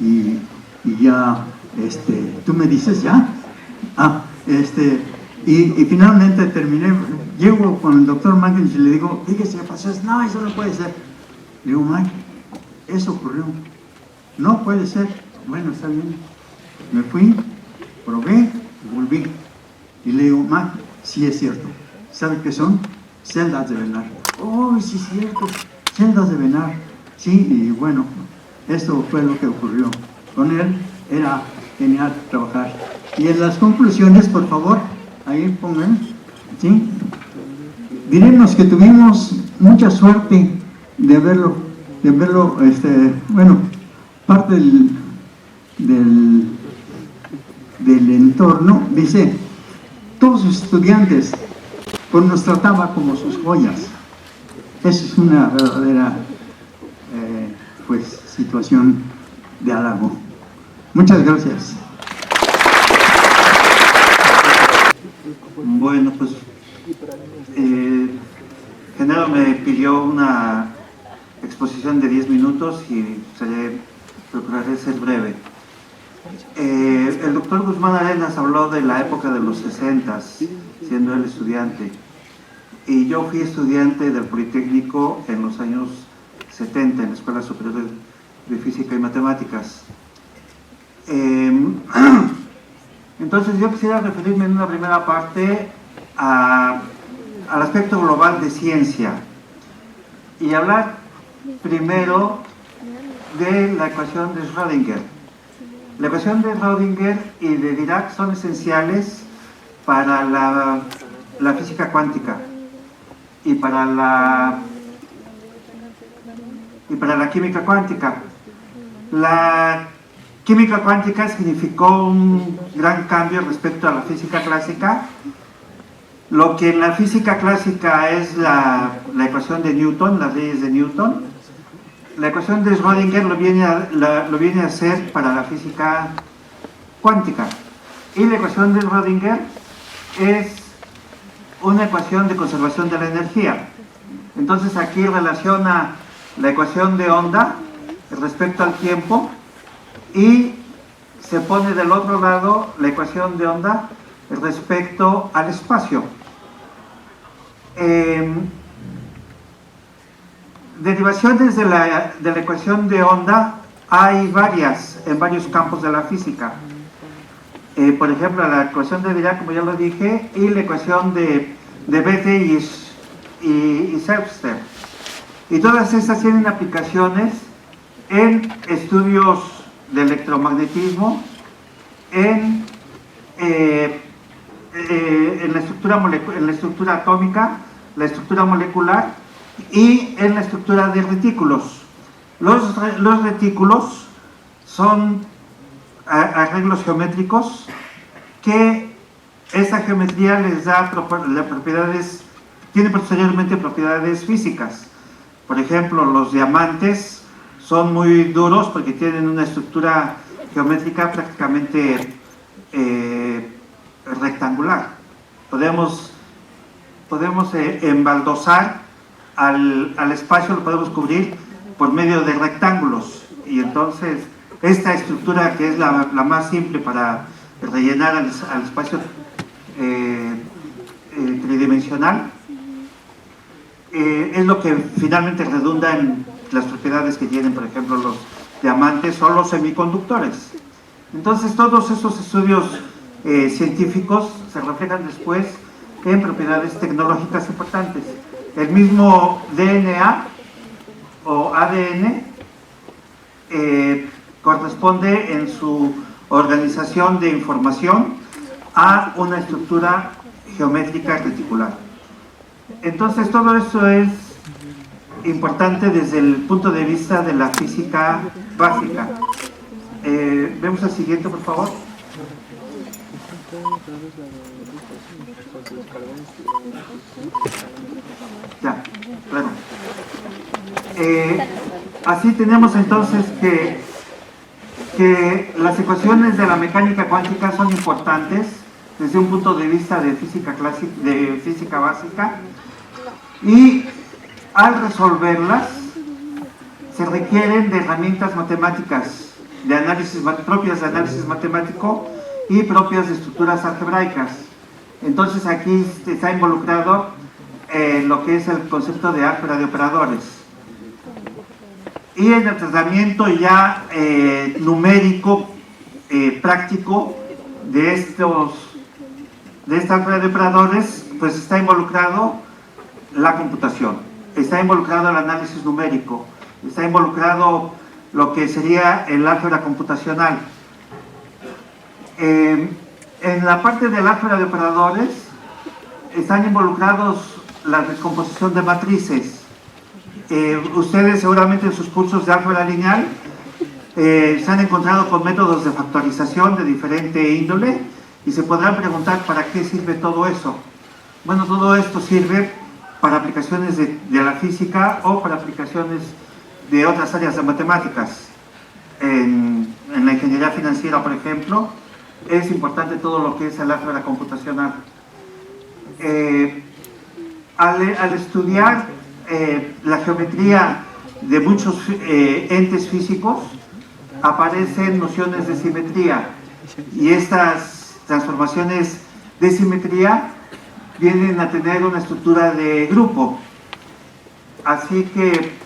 y ya, tú me dices, ¿ya? Y finalmente terminé, llego con el doctor McIntosh y le digo, fíjese, pasó, no, eso no puede ser. Le digo, Mike, eso ocurrió, no puede ser. Bueno, está bien. Me fui, probé, volví. Y le digo, Mike, sí es cierto. ¿Sabe qué son? Celdas de Bénard. Oh, sí es cierto, celdas de Bénard. Sí, y bueno, esto fue lo que ocurrió. Con él era genial trabajar. Y en las conclusiones, por favor, ahí pongan, ¿sí? Diremos que tuvimos mucha suerte de verlo, bueno, parte del entorno. Dice, todos sus estudiantes pues nos trataba como sus joyas. Eso es una verdadera pues situación de halago. Muchas gracias. Bueno, pues Genaro me pidió una exposición de 10 minutos y procuraré ser breve. El doctor Guzmán Arenas habló de la época de los 60s, siendo él estudiante. Y yo fui estudiante del Politécnico en los años 70, en la Escuela Superior de Física y Matemáticas. Entonces yo quisiera referirme en una primera parte al aspecto global de ciencia y hablar primero de la ecuación de Schrödinger. La ecuación de Schrödinger y de Dirac son esenciales para la física cuántica y para la química cuántica. La química cuántica significó un gran cambio respecto a la física clásica. Lo que en la física clásica es la ecuación de Newton, las leyes de Newton, la ecuación de Schrödinger lo viene a hacer para la física cuántica. Y la ecuación de Schrödinger es una ecuación de conservación de la energía. Entonces aquí relaciona la ecuación de onda respecto al tiempo y se pone del otro lado la ecuación de onda respecto al espacio. Derivaciones de la ecuación de onda hay varias en varios campos de la física. Por ejemplo, la ecuación de Dirac, como ya lo dije, y la ecuación de Bethe y Scherzer. Y todas estas tienen aplicaciones en estudios de electromagnetismo, en la estructura atómica, la estructura molecular y en la estructura de retículos. Los retículos son arreglos geométricos que esa geometría les da propiedades, tiene posteriormente propiedades físicas. Por ejemplo, los diamantes son muy duros porque tienen una estructura geométrica prácticamente rectangular. Podemos embaldosar al espacio, lo podemos cubrir por medio de rectángulos, y entonces esta estructura, que es la más simple para rellenar al espacio tridimensional, es lo que finalmente redunda en las propiedades que tienen, por ejemplo, los diamantes o los semiconductores. Entonces todos esos estudios científicos se reflejan después en propiedades tecnológicas importantes. El mismo DNA o ADN corresponde en su organización de información a una estructura geométrica reticular. Entonces todo esto es importante desde el punto de vista de la física básica. Vemos el siguiente, por favor. Ya, claro. Así tenemos entonces que las ecuaciones de la mecánica cuántica son importantes desde un punto de vista de física clásica, de física básica, y al resolverlas se requieren de herramientas matemáticas de análisis, propias de análisis matemático y propias de estructuras algebraicas. Entonces aquí está involucrado lo que es el concepto de álgebra de operadores. Y en el tratamiento ya numérico, práctico de esta álgebra de operadores, pues está involucrado la computación, está involucrado el análisis numérico, está involucrado lo que sería el álgebra computacional. En la parte del álgebra de operadores están involucrados la descomposición de matrices. Ustedes seguramente en sus cursos de álgebra lineal se han encontrado con métodos de factorización de diferente índole y se podrán preguntar ¿para qué sirve todo eso? Bueno, todo esto sirve para aplicaciones de la física o para aplicaciones de otras áreas de matemáticas. En la ingeniería financiera, por ejemplo, es importante todo lo que es el álgebra computacional. Al estudiar la geometría de muchos entes físicos, aparecen nociones de simetría, y estas transformaciones de simetría vienen a tener una estructura de grupo. Así que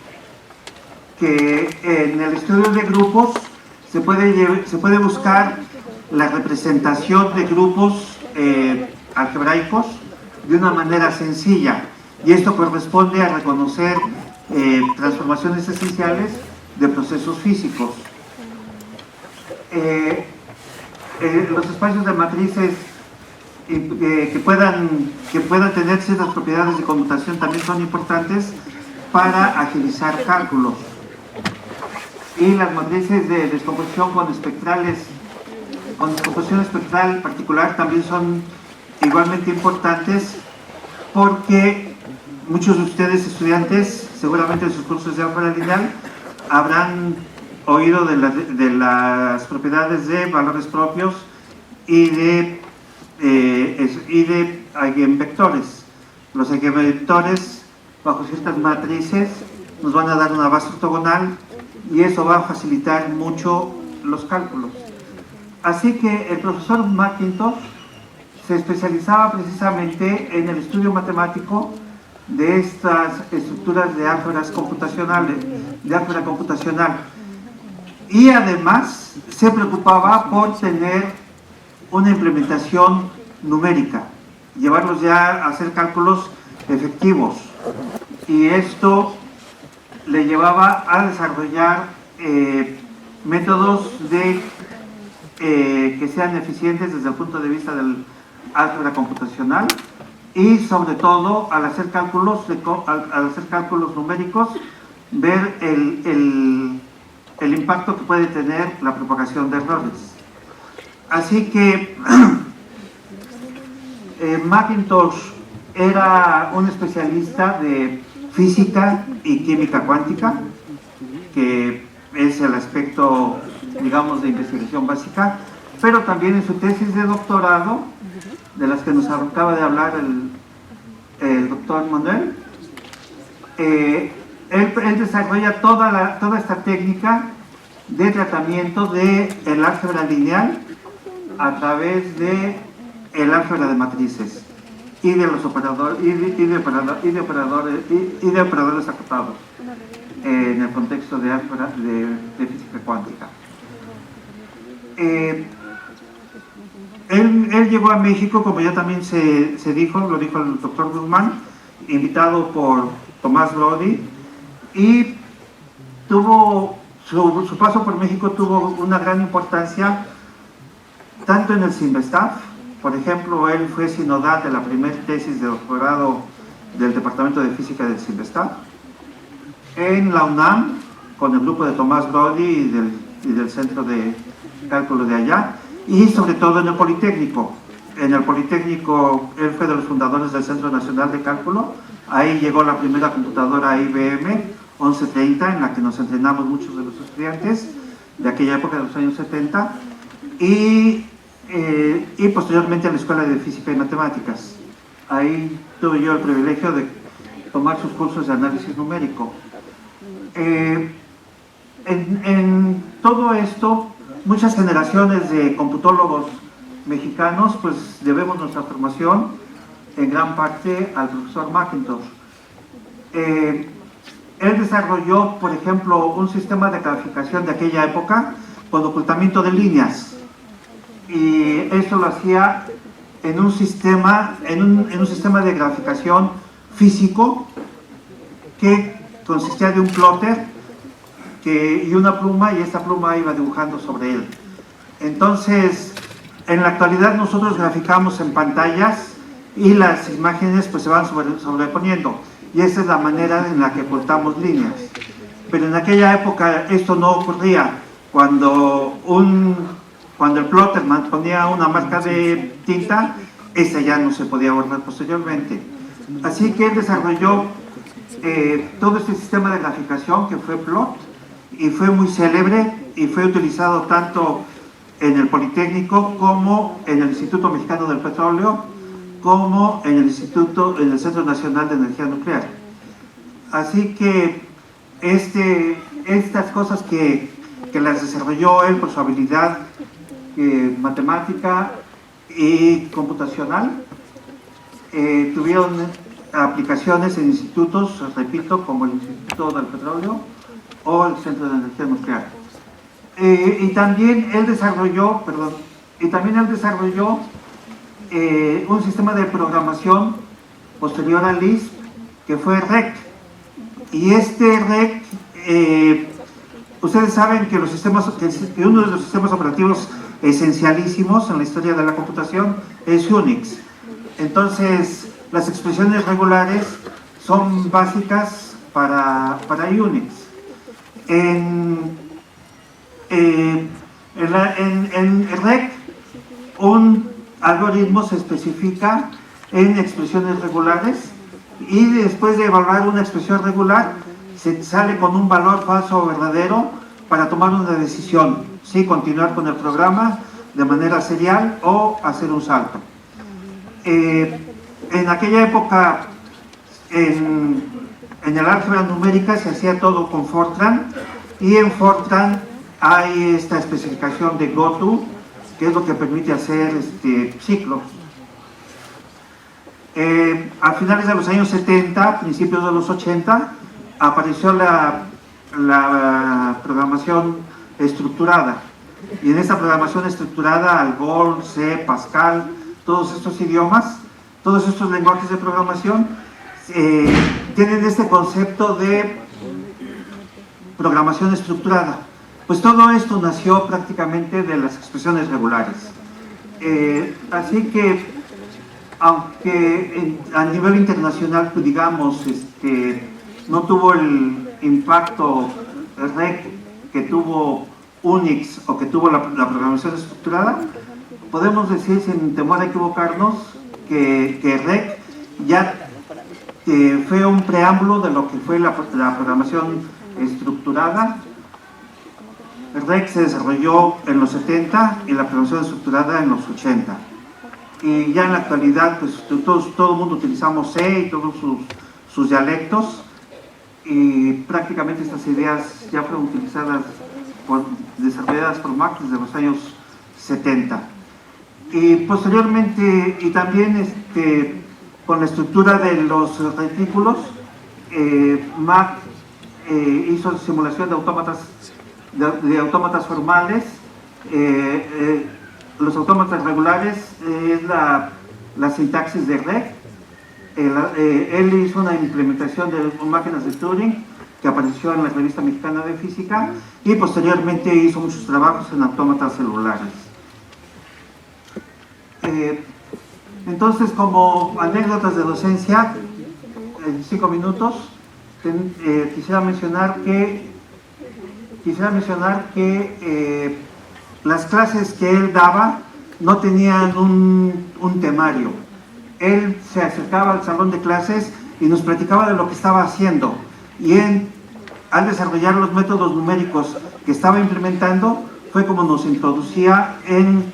en el estudio de grupos se puede buscar la representación de grupos algebraicos de una manera sencilla, y esto corresponde a reconocer transformaciones esenciales de procesos físicos. Los espacios de matrices que puedan tener ciertas propiedades de conmutación también son importantes para agilizar cálculos. Y las matrices de descomposición con descomposición espectral particular también son igualmente importantes, porque muchos de ustedes, estudiantes, seguramente en sus cursos de álgebra lineal habrán oído de las propiedades de valores propios y de eigenvectores. Los eigenvectores bajo ciertas matrices nos van a dar una base ortogonal, y eso va a facilitar mucho los cálculos. Así que el profesor McIntosh se especializaba precisamente en el estudio matemático de estas estructuras de álgebra computacional, y además se preocupaba por tener una implementación numérica, llevarlos ya a hacer cálculos efectivos, y esto le llevaba a desarrollar métodos que sean eficientes desde el punto de vista del álgebra computacional, y sobre todo al hacer cálculos numéricos, ver el impacto que puede tener la propagación de errores. Así que McIntosh era un especialista de física y química cuántica, que es el aspecto, digamos, de investigación básica, pero también en su tesis de doctorado, de las que nos acaba de hablar el doctor Manuel, él desarrolla toda esta técnica de tratamiento del álgebra lineal a través de el álgebra de matrices y de los operadores de operadores acotados en el contexto de álgebra de física cuántica. Él llegó a México, como ya también se dijo, lo dijo el doctor Guzmán, invitado por Tomás Brody, y su paso por México tuvo una gran importancia tanto en el CINVESTAF. Por ejemplo, él fue sinodal de la primera tesis de doctorado del Departamento de Física del CINVESTAF, en la UNAM, con el grupo de Tomás Brody y del Centro de Cálculo de allá, y sobre todo en el Politécnico. En el Politécnico, él fue de los fundadores del Centro Nacional de Cálculo. Ahí llegó la primera computadora IBM 1130, en la que nos entrenamos muchos de los estudiantes de aquella época, de los años 70, y posteriormente a la Escuela de Física y Matemáticas. Ahí tuve yo el privilegio de tomar sus cursos de análisis numérico. En todo esto, muchas generaciones de computólogos mexicanos, pues debemos nuestra formación en gran parte al profesor McIntosh. Él desarrolló, por ejemplo, un sistema de graficación de aquella época con ocultamiento de líneas, y esto lo hacía en un sistema de graficación físico que consistía de un plotter y una pluma, y esta pluma iba dibujando sobre él. Entonces, en la actualidad nosotros graficamos en pantallas y las imágenes pues se van sobreponiendo, y esa es la manera en la que ocultamos líneas. Pero en aquella época esto no ocurría. Cuando el plotter ponía una marca de tinta, esa ya no se podía borrar posteriormente. Así que él desarrolló todo este sistema de graficación que fue Plot, y fue muy célebre, y fue utilizado tanto en el Politécnico como en el Instituto Mexicano del Petróleo, como en el Centro Nacional de Energía Nuclear. Así que estas cosas que que las desarrolló él por su habilidad matemática y computacional. Tuvieron aplicaciones en institutos, repito, como el Instituto del Petróleo o el Centro de Energía Nuclear. Y también él desarrolló un sistema de programación posterior al LISP, que fue REC. Y este REC, ustedes saben que que uno de los sistemas operativos esencialísimos en la historia de la computación es Unix. Entonces, las expresiones regulares son básicas para Unix. En REC, un algoritmo se especifica en expresiones regulares y después de evaluar una expresión regular se sale con un valor falso o verdadero para tomar una decisión, si continuar con el programa de manera serial o hacer un salto. En aquella época, en el álgebra numérica se hacía todo con Fortran, y en Fortran hay esta especificación de GoTo, que es lo que permite hacer ciclos. A finales de los años 70, principios de los 80, apareció la programación estructurada. Y en esta programación estructurada, Algol, C, Pascal, todos estos idiomas, todos estos lenguajes de programación tienen este concepto de programación estructurada. Pues todo esto nació prácticamente de las expresiones regulares. Así que, aunque a nivel internacional, pues, digamos, no tuvo el impacto REC que tuvo Unix o que tuvo la programación estructurada, podemos decir sin temor a equivocarnos que REC ya fue un preámbulo de lo que fue la programación estructurada. REC se desarrolló en los 70 y la programación estructurada en los 80. Y ya en la actualidad, pues todo el mundo utilizamos C y todos sus dialectos, y prácticamente estas ideas ya fueron desarrolladas por Mach desde los años 70. Y posteriormente, y también con la estructura de los retículos, Mach hizo simulación de autómatas formales. Los autómatas regulares es la sintaxis de REC. Él hizo una implementación de máquinas de Turing que apareció en la Revista Mexicana de Física, y posteriormente hizo muchos trabajos en autómatas celulares. Entonces, como anécdotas de docencia, en 5 minutos, quisiera mencionar que las clases que él daba no tenían un temario. Él se acercaba al salón de clases y nos platicaba de lo que estaba haciendo, y al desarrollar los métodos numéricos que estaba implementando, fue como nos introducía en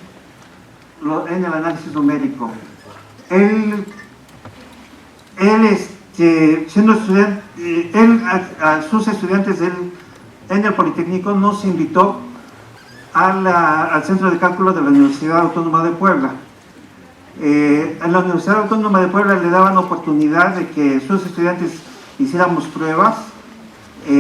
el análisis numérico. Siendo estudiante, a sus estudiantes en el Politécnico nos invitó al Centro de Cálculo de la Universidad Autónoma de Puebla. En la Universidad Autónoma de Puebla le daban oportunidad de que sus estudiantes hiciéramos pruebas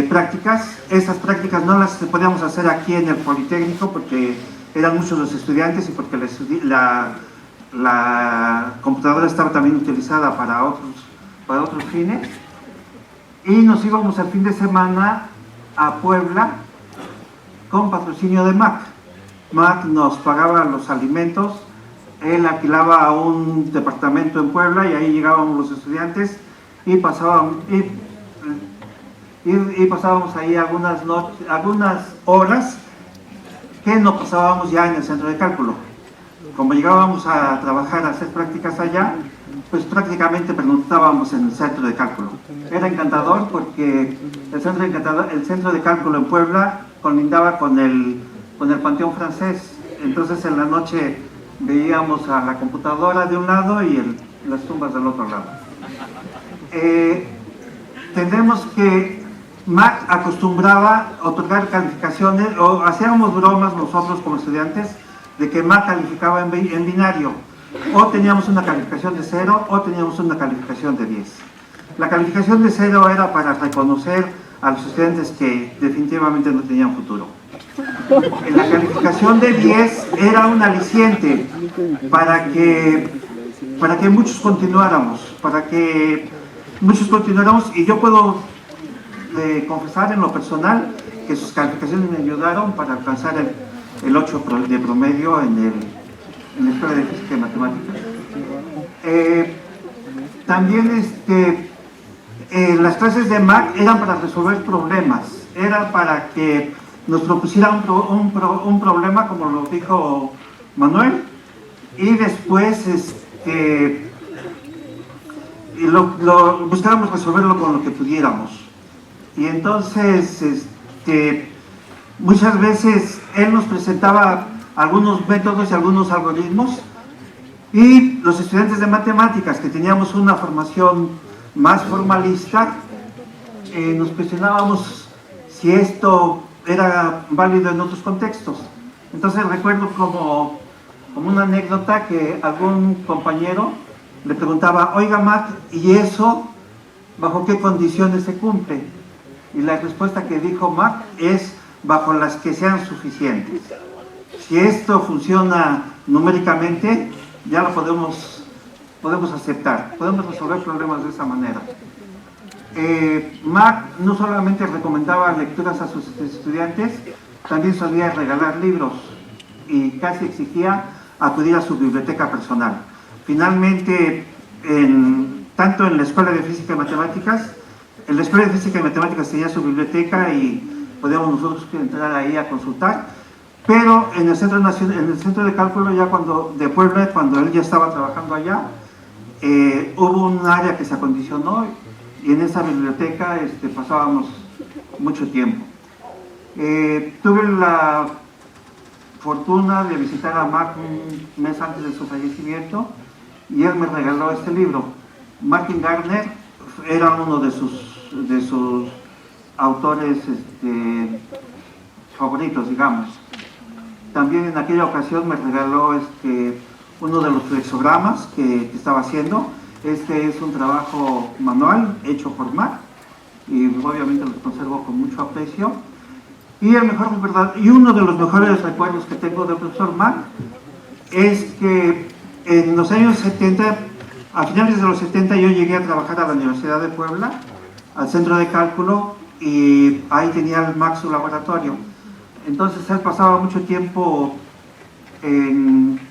prácticas. Esas prácticas no las podíamos hacer aquí en el Politécnico porque eran muchos los estudiantes y porque la computadora estaba también utilizada para otros fines. Y nos íbamos al fin de semana a Puebla con patrocinio de Mach. Mach nos pagaba los alimentos, él alquilaba un departamento en Puebla y ahí llegábamos los estudiantes y pasábamos ahí algunas horas que no pasábamos ya en el centro de cálculo. Como llegábamos a trabajar, a hacer prácticas allá, pues prácticamente pernoctábamos en el centro de cálculo. Era encantador porque el centro de cálculo en Puebla colindaba con el Panteón Francés. Entonces en la noche veíamos a la computadora de un lado y las tumbas del otro lado. Tenemos que Mac acostumbraba a otorgar calificaciones, o hacíamos bromas nosotros como estudiantes, de que Mac calificaba en binario. O teníamos una calificación de 0 o teníamos una calificación de 10. La calificación de 0 era para reconocer a los estudiantes que definitivamente no tenían futuro. La calificación de 10 era un aliciente para que muchos continuáramos, y yo puedo confesar en lo personal que sus calificaciones me ayudaron para alcanzar el 8 de promedio en la Escuela de Física y Matemáticas. También las clases de Mac eran para resolver problemas, era para que nos propusiera un problema, como lo dijo Manuel, y después buscáramos resolverlo con lo que pudiéramos. Y entonces muchas veces él nos presentaba algunos métodos y algunos algoritmos, y los estudiantes de matemáticas que teníamos una formación más formalista, nos cuestionábamos si esto era válido en otros contextos. Entonces recuerdo como una anécdota que algún compañero le preguntaba: oiga Mac, ¿y eso bajo qué condiciones se cumple? Y la respuesta que dijo Mac es: bajo las que sean suficientes. Si esto funciona numéricamente, ya lo podemos aceptar, podemos resolver problemas de esa manera. Mac no solamente recomendaba lecturas a sus estudiantes, también solía regalar libros y casi exigía acudir a su biblioteca personal. Finalmente, tanto en la Escuela de Física y Matemáticas, tenía su biblioteca y podíamos nosotros entrar ahí a consultar, pero en el Centro de Cálculo de Puebla, cuando él ya estaba trabajando allá, hubo un área que se acondicionó y en esa biblioteca pasábamos mucho tiempo. Tuve la fortuna de visitar a Mac un mes antes de su fallecimiento y él me regaló este libro. Martin Gardner era uno de sus autores favoritos, digamos. También en aquella ocasión me regaló uno de los flexogramas que estaba haciendo. Este es un trabajo manual hecho por Mac y obviamente lo conservo con mucho aprecio. Y uno de los mejores recuerdos que tengo del profesor Mac es que en los años 70, a finales de los 70, yo llegué a trabajar a la Universidad de Puebla, al Centro de Cálculo, y ahí tenía el Mac su laboratorio. Entonces él pasaba mucho tiempo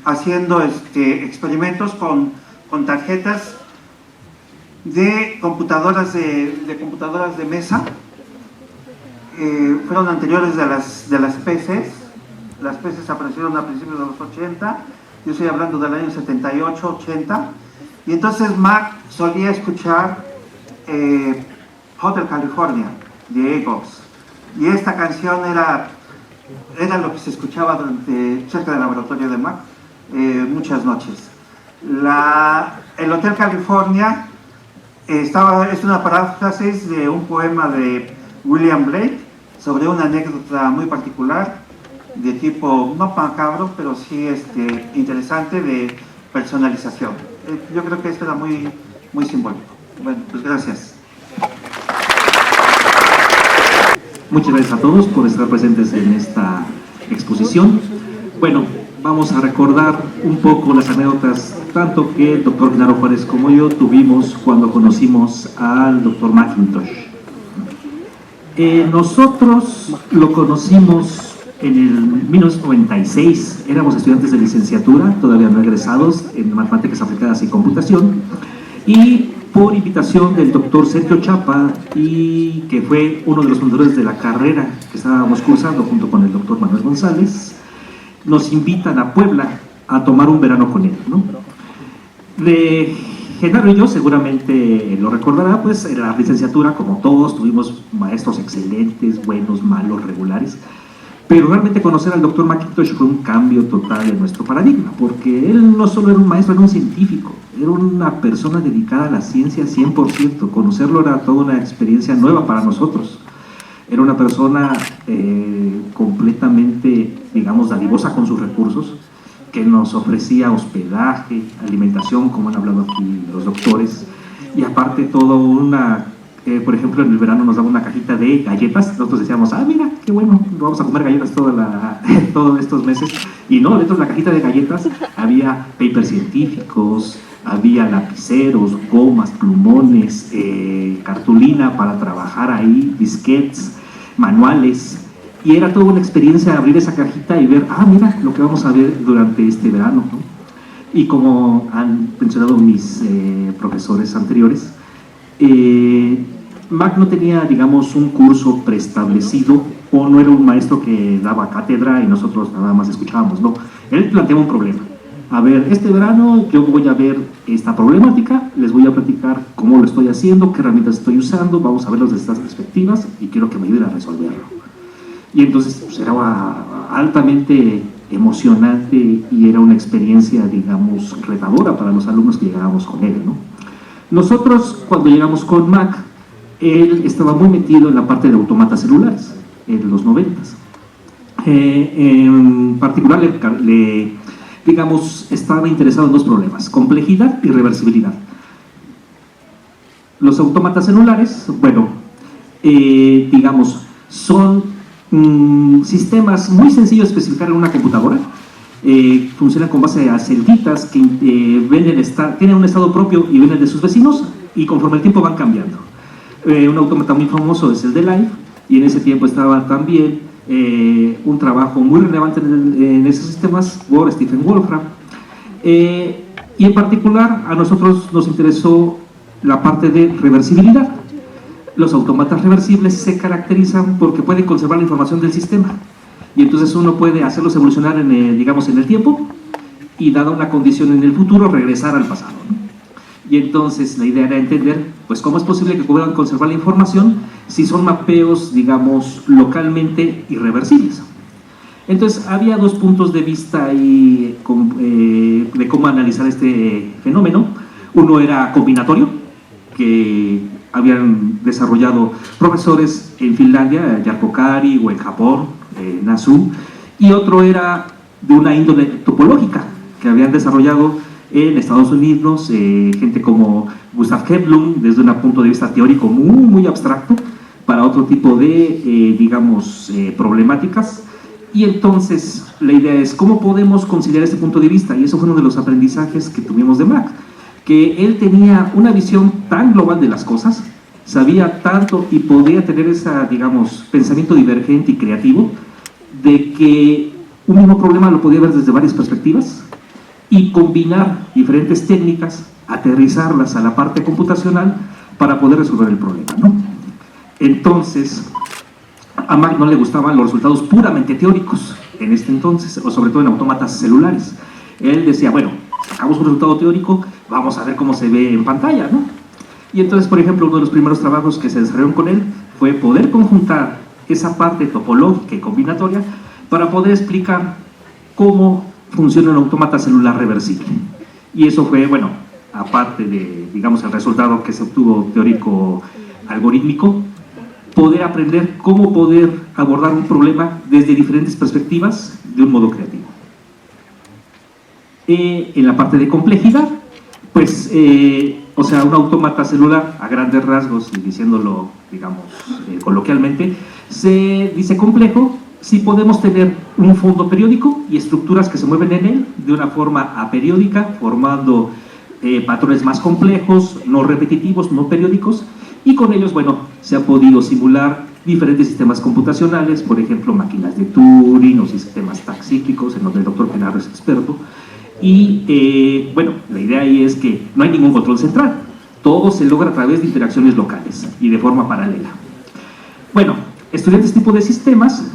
haciendo experimentos con tarjetas de computadoras de mesa. Fueron anteriores de las PCs. Las PCs aparecieron a principios de los 80, yo estoy hablando del año 78, 80, y entonces Mac solía escuchar Hotel California de Eagles, y esta canción era lo que se escuchaba cerca del laboratorio de Mac muchas noches. El Hotel California es una paráfrasis de un poema de William Blake sobre una anécdota muy particular de tipo no macabro, pero sí interesante, de personalización. Yo creo que esto era muy, muy simbólico. Bueno, pues gracias. Muchas gracias a todos por estar presentes en esta exposición. Bueno, vamos a recordar un poco las anécdotas tanto que el doctor Genaro Juárez como yo tuvimos cuando conocimos al doctor McIntosh. Nosotros lo conocimos en el 1996, éramos estudiantes de licenciatura, todavía no egresados, en matemáticas aplicadas y computación, y por invitación del doctor Sergio Chapa, y que fue uno de los fundadores de la carrera que estábamos cursando junto con el doctor Manuel González, nos invitan a Puebla a tomar un verano con él, ¿no? Genaro y yo, seguramente lo recordará, pues en la licenciatura, como todos, tuvimos maestros excelentes, buenos, malos, regulares, pero realmente conocer al doctor McIntosh fue un cambio total en nuestro paradigma, porque él no solo era un maestro, era un científico, era una persona dedicada a la ciencia 100%, conocerlo era toda una experiencia nueva para nosotros. Era una persona completamente, digamos, dadivosa con sus recursos, que nos ofrecía hospedaje, alimentación, como han hablado aquí los doctores, y aparte todo una, por ejemplo, en el verano nos daba una cajita de galletas. Nosotros decíamos, mira, qué bueno, vamos a comer galletas todos estos meses. Y no, dentro de la cajita de galletas había papers científicos, había lapiceros, gomas, plumones, cartulina para trabajar ahí, disquetes, manuales. Y era toda una experiencia abrir esa cajita y ver, mira lo que vamos a ver durante este verano, ¿no? Y como han mencionado mis profesores anteriores, Mac no tenía, digamos, un curso preestablecido, o no era un maestro que daba cátedra y nosotros nada más escuchábamos, no. Él planteaba un problema. A ver, este verano yo voy a ver esta problemática, les voy a platicar cómo lo estoy haciendo, qué herramientas estoy usando, vamos a verlos desde estas perspectivas y quiero que me ayuden a resolverlo. Y entonces pues, era altamente emocionante y era una experiencia, digamos, retadora para los alumnos que llegábamos con él, ¿no? Nosotros, cuando llegamos con Mac, él estaba muy metido en la parte de autómatas celulares, en los 90s. En particular, digamos, estaba interesado en dos problemas: complejidad y reversibilidad. Los autómatas celulares, bueno, digamos, son sistemas muy sencillos de especificar en una computadora. Funcionan con base a celditas que tienen un estado propio y vienen de sus vecinos, y conforme el tiempo van cambiando. Un autómata muy famoso es el de Live, y en ese tiempo estaba también un trabajo muy relevante en esos sistemas por Stephen Wolfram. Y en particular a nosotros nos interesó la parte de reversibilidad. Los autómatas reversibles se caracterizan porque pueden conservar la información del sistema, y entonces uno puede hacerlos evolucionar digamos, en el tiempo, y dada una condición en el futuro, regresar al pasado, ¿no? Y entonces la idea era entender, pues, cómo es posible que puedan conservar la información si son mapeos, digamos, localmente irreversibles. Entonces había dos puntos de vista ahí de cómo analizar este fenómeno. Uno era combinatorio, que habían desarrollado profesores en Finlandia, Jarkko Kari, o en Japón, Nasu, y otro era de una índole topológica, que habían desarrollado en Estados Unidos, gente como Gustav Keplum, desde un punto de vista teórico muy abstracto, para otro tipo de, digamos, problemáticas. Y entonces la idea es, ¿cómo podemos conciliar este punto de vista? Y eso fue uno de los aprendizajes que tuvimos de Mac, que él tenía una visión tan global de las cosas, sabía tanto y podía tener ese, digamos, pensamiento divergente y creativo, de que un mismo problema lo podía ver desde varias perspectivas y combinar diferentes técnicas, aterrizarlas a la parte computacional para poder resolver el problema, ¿no? Entonces, a Mac no le gustaban los resultados puramente teóricos en este entonces, o sobre todo en autómatas celulares. Él decía, bueno, sacamos un resultado teórico, vamos a ver cómo se ve en pantalla, ¿no? Y entonces, por ejemplo, uno de los primeros trabajos que se desarrollaron con él fue poder conjuntar esa parte topológica y combinatoria para poder explicar cómo funciona un autómata celular reversible. Y eso fue, bueno, aparte de, digamos, el resultado que se obtuvo teórico algorítmico, poder aprender cómo poder abordar un problema desde diferentes perspectivas de un modo creativo. En la parte de complejidad, pues, o sea, un autómata celular, a grandes rasgos, y diciéndolo, digamos, coloquialmente, se dice complejo si podemos tener un fondo periódico y estructuras que se mueven en él de una forma aperiódica, formando patrones más complejos, no repetitivos, no periódicos, y con ellos, bueno, se ha podido simular diferentes sistemas computacionales, por ejemplo, máquinas de Turing o sistemas taxíclicos, en donde el doctor Genaro es experto. Y bueno, la idea ahí es que no hay ningún control central, todo se logra a través de interacciones locales y de forma paralela. Bueno, estudiando este tipo de sistemas,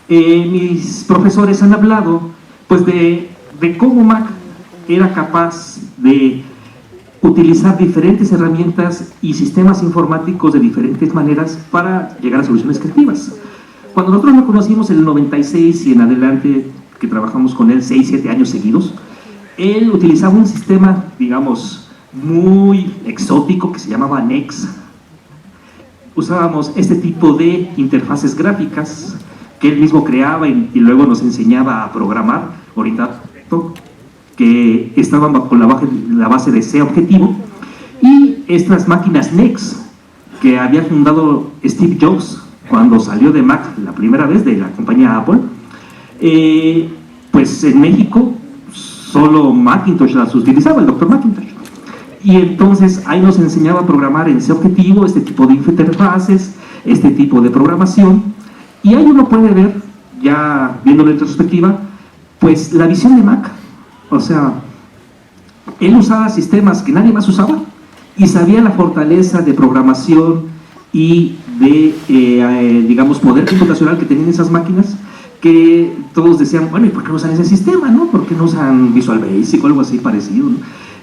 mis profesores han hablado pues de cómo Mac era capaz de utilizar diferentes herramientas y sistemas informáticos de diferentes maneras para llegar a soluciones creativas. Cuando nosotros lo conocimos en el 96 y en adelante, que trabajamos con él 6-7 años seguidos, él utilizaba un sistema, digamos, muy exótico que se llamaba NEX, usábamos este tipo de interfaces gráficas que él mismo creaba y luego nos enseñaba a programar, orientado, que estaban con la base de C objetivo, y estas máquinas NeXT que había fundado Steve Jobs cuando salió de Mac la primera vez de la compañía Apple. Pues en México solo Macintosh las utilizaba, el Dr. Macintosh. Y entonces ahí nos enseñaba a programar en C objetivo, este tipo de interfaces, este tipo de programación. Y ahí uno puede ver, ya viéndolo en retrospectiva, pues la visión de Mac. O sea, él usaba sistemas que nadie más usaba y sabía la fortaleza de programación y de, digamos, poder computacional que tenían esas máquinas, que todos decían, bueno, ¿y por qué no usan ese sistema, no? ¿Por qué no usan Visual Basic o algo así parecido, no?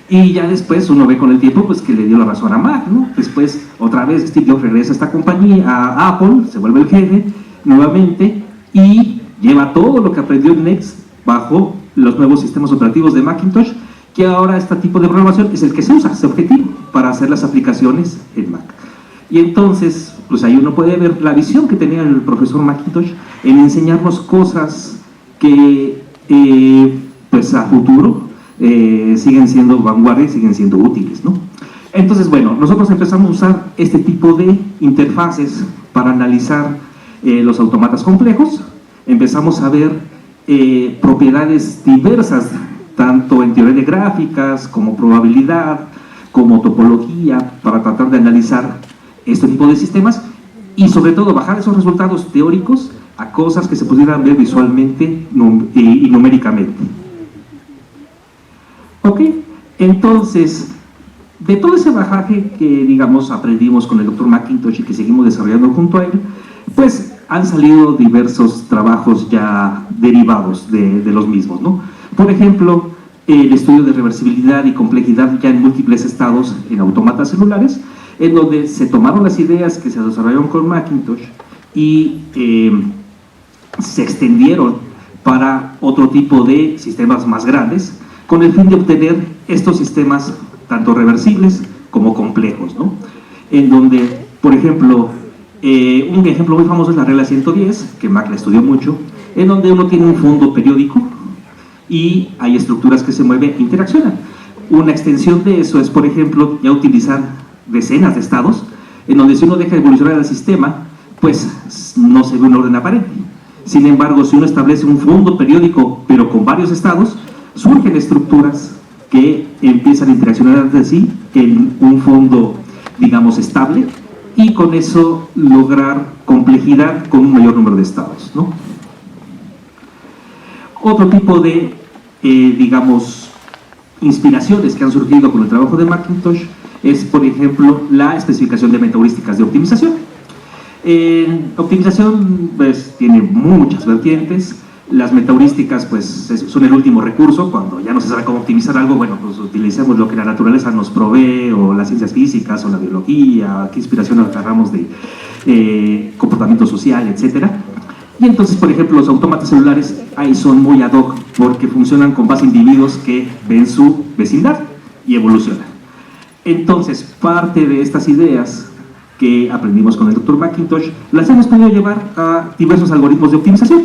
Y ya después uno ve con el tiempo pues que le dio la razón a Mac, ¿no? Después otra vez Steve Jobs regresa a esta compañía, a Apple, se vuelve el jefe nuevamente y lleva todo lo que aprendió en NeXT bajo los nuevos sistemas operativos de Macintosh, que ahora este tipo de programación es el que se usa, ese objetivo, para hacer las aplicaciones en Mac. Y entonces, pues ahí uno puede ver la visión que tenía el profesor Macintosh en enseñarnos cosas que, pues a futuro, siguen siendo vanguardia y siguen siendo útiles, ¿no? Entonces, bueno, nosotros empezamos a usar este tipo de interfaces para analizar los autómatas complejos. Empezamos a ver propiedades diversas, tanto en teoría de gráficas, como probabilidad, como topología, para tratar de analizar este tipo de sistemas y sobre todo bajar esos resultados teóricos a cosas que se pudieran ver visualmente y numéricamente. Ok, entonces, de todo ese bajaje que, digamos, aprendimos con el Dr. Macintosh y que seguimos desarrollando junto a él, pues han salido diversos trabajos ya derivados de los mismos, ¿no? Por ejemplo, el estudio de reversibilidad y complejidad ya en múltiples estados en autómatas celulares, en donde se tomaron las ideas que se desarrollaron con Macintosh y se extendieron para otro tipo de sistemas más grandes, con el fin de obtener estos sistemas tanto reversibles como complejos, ¿no? En donde, por ejemplo, un ejemplo muy famoso es la regla 110, que Mac la estudió mucho, en donde uno tiene un fondo periódico y hay estructuras que se mueven e interaccionan. Una extensión de eso es, por ejemplo, ya utilizar decenas de estados, en donde si uno deja evolucionar el sistema, pues no se ve un orden aparente. Sin embargo, si uno establece un fondo periódico, pero con varios estados, surgen estructuras que empiezan a interaccionar entre sí en un fondo, digamos, estable, y con eso lograr complejidad con un mayor número de estados, ¿no? Otro tipo de, digamos, inspiraciones que han surgido con el trabajo de Macintosh es, por ejemplo, la especificación de metaheurísticas de optimización. Optimización, pues, tiene muchas vertientes. Las metaheurísticas, pues, son el último recurso. Cuando ya no se sabe cómo optimizar algo, bueno, pues utilicemos lo que la naturaleza nos provee, o las ciencias físicas, o la biología, qué inspiración agarramos de comportamiento social, etcétera. Y entonces, por ejemplo, los autómatas celulares ahí son muy ad hoc, porque funcionan con base a individuos que ven su vecindad y evolucionan. Entonces, parte de estas ideas que aprendimos con el Dr. Macintosh las hemos podido llevar a diversos algoritmos de optimización.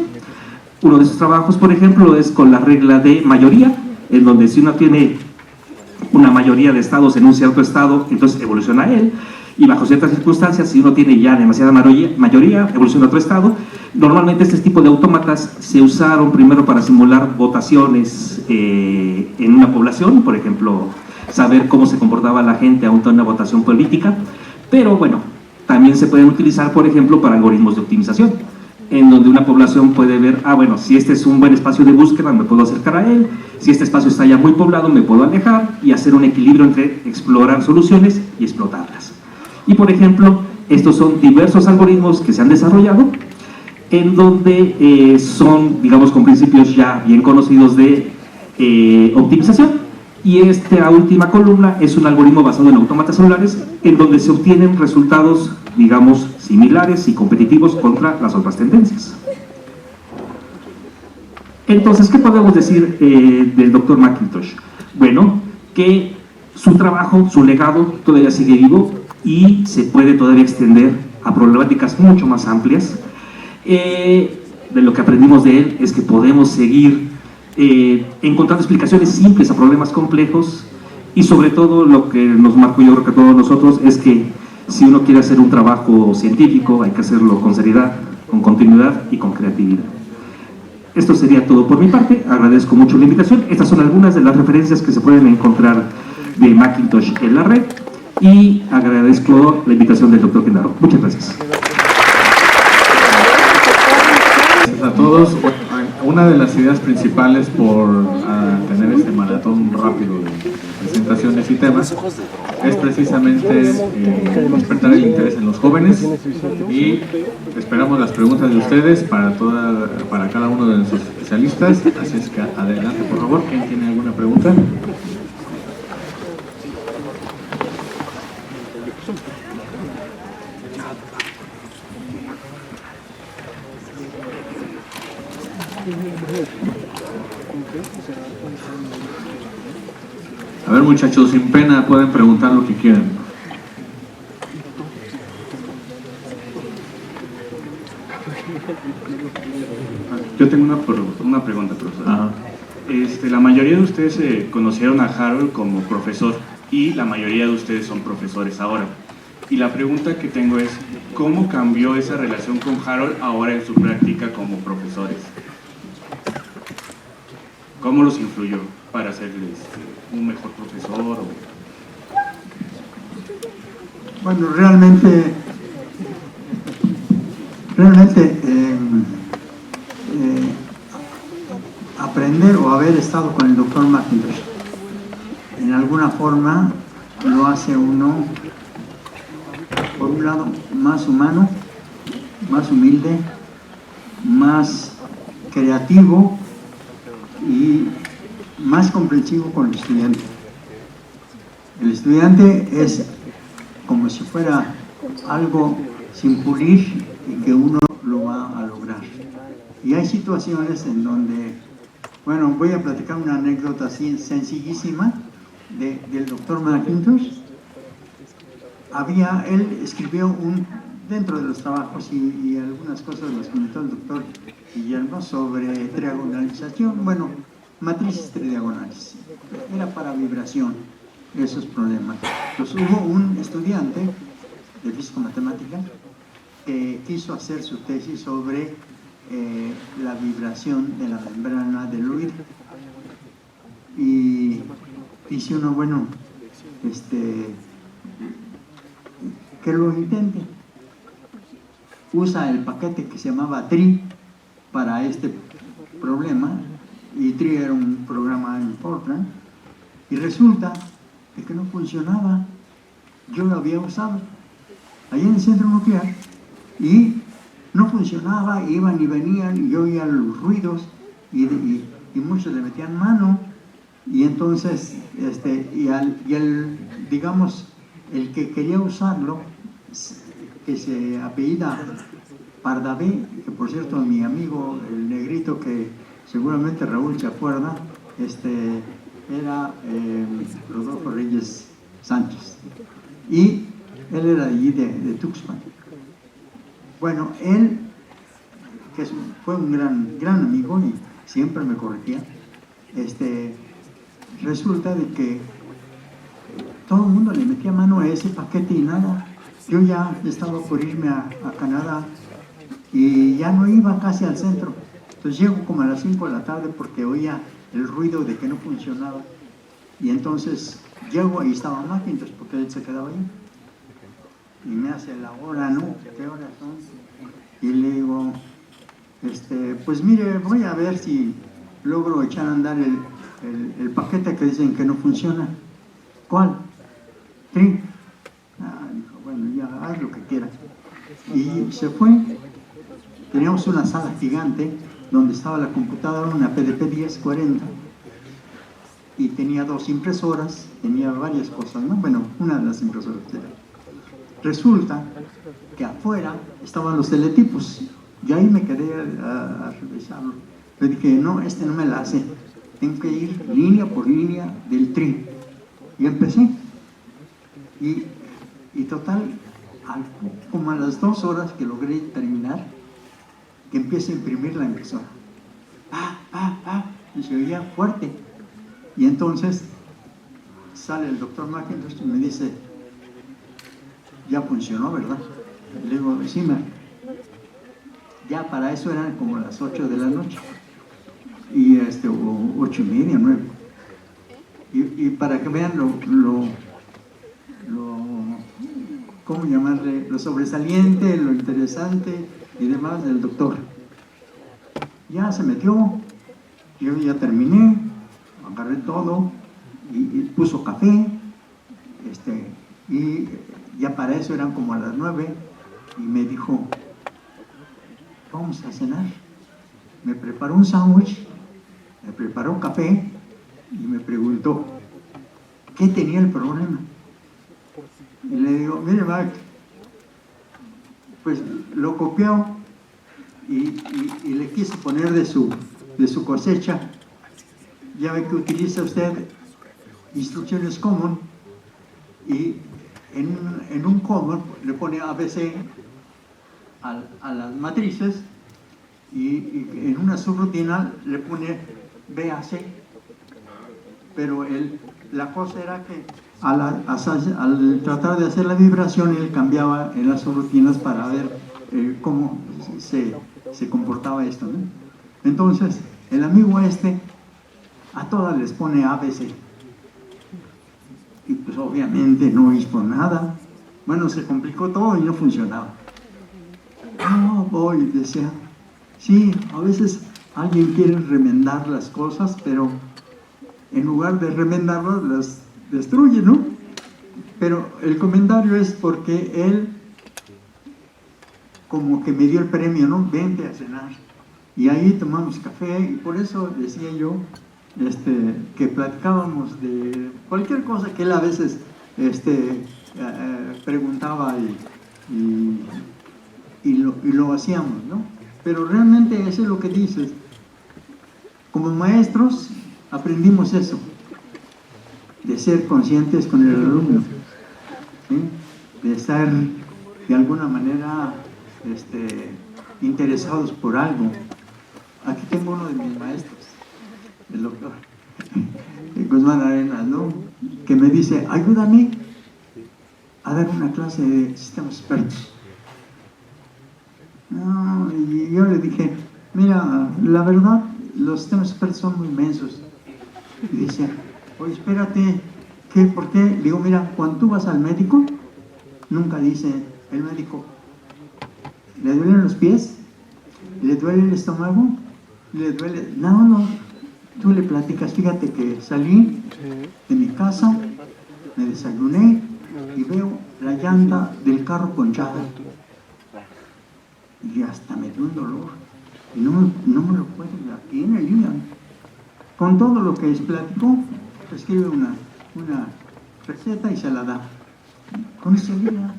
Uno de esos trabajos, por ejemplo, es con la regla de mayoría, en donde si uno tiene una mayoría de estados en un cierto estado, entonces evoluciona él, y bajo ciertas circunstancias, si uno tiene ya demasiada mayoría, evoluciona a otro estado. Normalmente este tipo de autómatas se usaron primero para simular votaciones en una población, por ejemplo, saber cómo se comportaba la gente ante una votación política, pero bueno, también se pueden utilizar, por ejemplo, para algoritmos de optimización, en donde una población puede ver, bueno, si este es un buen espacio de búsqueda, me puedo acercar a él, si este espacio está ya muy poblado, me puedo alejar, y hacer un equilibrio entre explorar soluciones y explotarlas. Y por ejemplo, estos son diversos algoritmos que se han desarrollado, en donde son, digamos, con principios ya bien conocidos de optimización. Y esta última columna es un algoritmo basado en autómatas celulares, en donde se obtienen resultados, digamos, similares y competitivos contra las otras tendencias. Entonces, ¿qué podemos decir del Dr. Macintosh? Bueno, que su trabajo, su legado todavía sigue vivo y se puede todavía extender a problemáticas mucho más amplias. De lo que aprendimos de él es que podemos seguir encontrando explicaciones simples a problemas complejos, y sobre todo lo que nos marcó, yo creo que a todos nosotros, es que si uno quiere hacer un trabajo científico hay que hacerlo con seriedad, con continuidad y con creatividad. Esto sería todo por mi parte, agradezco mucho la invitación. Estas son algunas de las referencias que se pueden encontrar de Macintosh en la red, y agradezco la invitación del doctor Genaro. Muchas gracias. Gracias a todos. Una de las ideas principales por tener este maratón rápido de presentaciones y temas es precisamente despertar el interés en los jóvenes, y esperamos las preguntas de ustedes para cada uno de nuestros especialistas. Así es que adelante, por favor. ¿Quién tiene alguna pregunta? A ver, muchachos, sin pena, pueden preguntar lo que quieran. Yo tengo una pregunta, profesor. Ajá. La mayoría de ustedes conocieron a Harold como profesor, y la mayoría de ustedes son profesores ahora. Y la pregunta que tengo es, ¿cómo cambió esa relación con Harold ahora en su práctica como profesores? ¿Cómo los influyó para serles un mejor profesor? Bueno, realmente aprender o haber estado con el doctor Macintosh en alguna forma lo hace uno, por un lado, más humano, más humilde, más creativo y más comprensivo con el estudiante. El estudiante es como si fuera algo sin pulir y que uno lo va a lograr. Y hay situaciones en donde, bueno, voy a platicar una anécdota así sencillísima del doctor Macintosh. Él escribió dentro de los trabajos y algunas cosas las comentó el doctor Guillermo sobre triagonalización, bueno, matrices tridiagonales. Era para vibración esos problemas. Entonces hubo un estudiante de físico-matemática que quiso hacer su tesis sobre la vibración de la membrana del oído. Y dice uno, bueno, que lo intente. Usa el paquete que se llamaba TRI para este problema, y TRI era un programa en Fortran, y resulta de que no funcionaba. Yo lo había usado ahí en el centro nuclear y no funcionaba, iban y venían, y yo oía los ruidos y muchos le metían mano, y entonces digamos, el que quería usarlo, que se apellida Pardavé, que por cierto mi amigo el negrito, que seguramente Raúl se acuerda, era Rodolfo Reyes Sánchez, y él era de allí de Tuxpan. Bueno, él, que fue un gran amigo y siempre me corregía, resulta de que todo el mundo le metía mano a ese paquete y nada. Yo ya estaba por irme a Canadá y ya no iba casi al centro. Entonces llego como a las 5 de la tarde porque oía el ruido de que no funcionaba. Y entonces llego y estaba Macintosh porque él se quedaba ahí. Y me hace la hora, ¿no? ¿Qué horas son? Y le digo, pues mire, voy a ver si logro echar a andar el paquete que dicen que no funciona. ¿Cuál? TRI. Dijo, bueno, ya haz lo que quieras. Y se fue. Teníamos una sala gigante donde estaba la computadora, una PDP 1040, y tenía 2 impresoras, tenía varias cosas, ¿no? Bueno, una de las impresoras. Resulta que afuera estaban los teletipos. Yo ahí me quedé a revisarlo. Le dije, no, no me la hace. Tengo que ir línea por línea del TRI. Y empecé. Y total, como a las 2 horas que logré terminar, que empieza a imprimir la impresora. Y se oía fuerte. Y entonces sale el doctor McIntosh y me dice, ya funcionó, ¿verdad? Y le digo, sí, ya para eso eran como las 8 de la noche. Y o 8:30, 9. Y para que vean ¿cómo llamarle? Lo sobresaliente, lo interesante y demás del doctor. Ya se metió, yo ya terminé, agarré todo y puso café, y ya para eso eran como a las 9 y me dijo, vamos a cenar. Me preparó un sándwich, me preparó café y me preguntó, ¿qué tenía el problema? Y le digo, mire, Mark, pues lo copió y le quise poner de su cosecha. Ya ve que utiliza usted instrucciones common y en un common le pone ABC a las matrices y en una subrutina le pone BAC. Pero la cosa era que al tratar de hacer la vibración, él cambiaba en las subrutinas para ver cómo se comportaba esto, ¿no? Entonces, el amigo a todas les pone ABC. Y pues obviamente no hizo nada. Bueno, se complicó todo y no funcionaba. Voy, decía, sí, a veces alguien quiere remendar las cosas, pero en lugar de remendarlas, las destruye, ¿no? Pero el comentario es porque él como que me dio el premio, ¿no? Vente a cenar. Y ahí tomamos café y por eso decía yo que platicábamos de cualquier cosa que él a veces preguntaba y lo hacíamos, ¿no? Pero realmente eso es lo que dices. Como maestros aprendimos eso, de ser conscientes con el alumno, ¿sí? De estar de alguna manera interesados por algo. Aquí tengo uno de mis maestros, el doctor Guzmán Arenas, ¿no? Que me dice, ayúdame a dar una clase de sistemas expertos. No, y yo le dije, mira, la verdad, los sistemas expertos son muy inmensos. Y dice, oye, espérate, ¿qué? ¿Por qué? Le digo, mira, cuando tú vas al médico, nunca dice el médico, ¿le duelen los pies? ¿Le duele el estómago? ¿Le duele? No, tú le platicas, fíjate que salí de mi casa, me desayuné y veo la llanta del carro ponchada. Y hasta me dio un dolor. Y no me lo puedo aquí en el día. Con todo lo que les platicó, escribe una receta y se la da. Con ese día.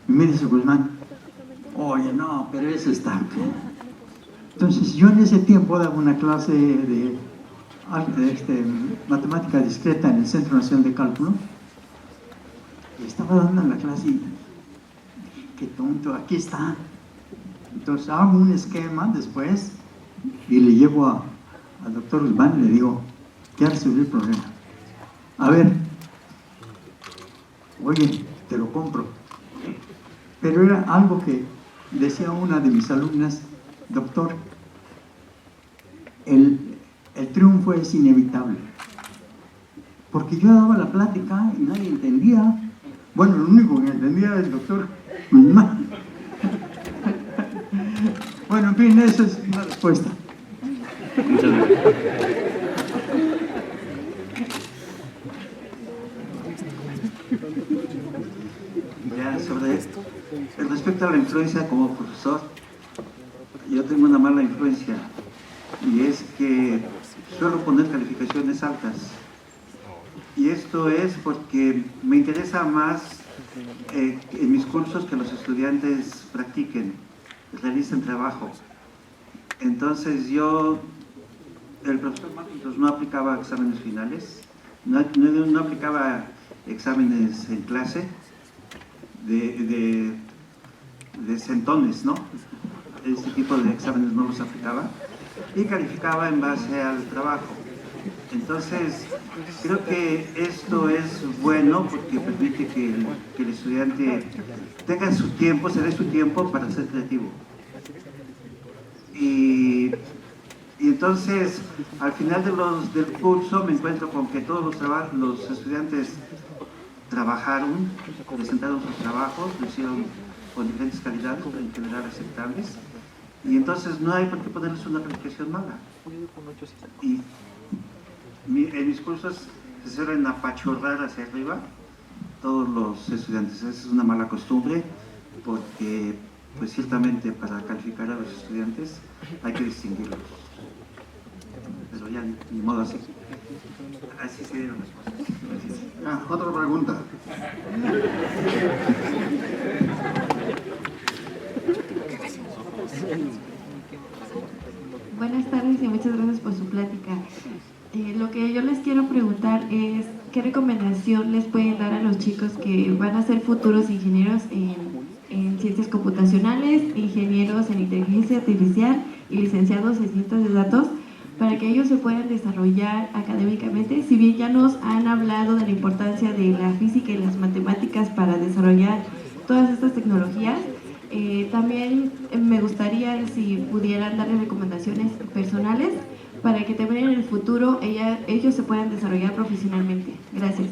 Y me dice Guzmán, oye, no, pero eso está. Entonces yo en ese tiempo daba una clase de matemática discreta en el Centro Nacional de Cálculo. Y estaba dando la clase y qué tonto, aquí está. Entonces hago un esquema después y le llevo al doctor Guzmán y le digo, ya resolví el problema. A ver, oye, te lo compro. Pero era algo que decía una de mis alumnas, doctor, el triunfo es inevitable. Porque yo daba la plática y nadie entendía. Bueno, lo único que entendía es el doctor Guzmán. Bueno, en fin, esa es una respuesta. Muchas gracias. Ya sobre esto, respecto a la influencia como profesor, yo tengo una mala influencia y es que suelo poner calificaciones altas. Y esto es porque me interesa más en mis cursos que los estudiantes practiquen, realicen trabajo. Entonces el profesor McIntosh no aplicaba exámenes finales, no aplicaba exámenes en clase, de centones, ¿no? Este tipo de exámenes no los aplicaba y calificaba en base al trabajo. Entonces, creo que esto es bueno porque permite que el estudiante tenga su tiempo, se dé su tiempo para ser creativo. Y entonces, al final del curso me encuentro con que todos los estudiantes trabajaron, presentaron sus trabajos, lo hicieron con diferentes calidades, en general aceptables, y entonces no hay por qué ponerles una calificación mala. Y en mis cursos se suelen apachurrar hacia arriba todos los estudiantes. Esa es una mala costumbre porque, pues ciertamente, para calificar a los estudiantes hay que distinguirlos. Pero ya, ni modo, así se dieron las cosas. Ah, otra pregunta. Buenas tardes y muchas gracias por su plática. Lo que yo les quiero preguntar es ¿qué recomendación les pueden dar a los chicos que van a ser futuros ingenieros en ciencias computacionales, ingenieros en inteligencia artificial y licenciados en ciencias de datos, para que ellos se puedan desarrollar académicamente? Si bien ya nos han hablado de la importancia de la física y las matemáticas para desarrollar todas estas tecnologías, también me gustaría si pudieran darles recomendaciones personales para que también en el futuro ellos se puedan desarrollar profesionalmente. Gracias.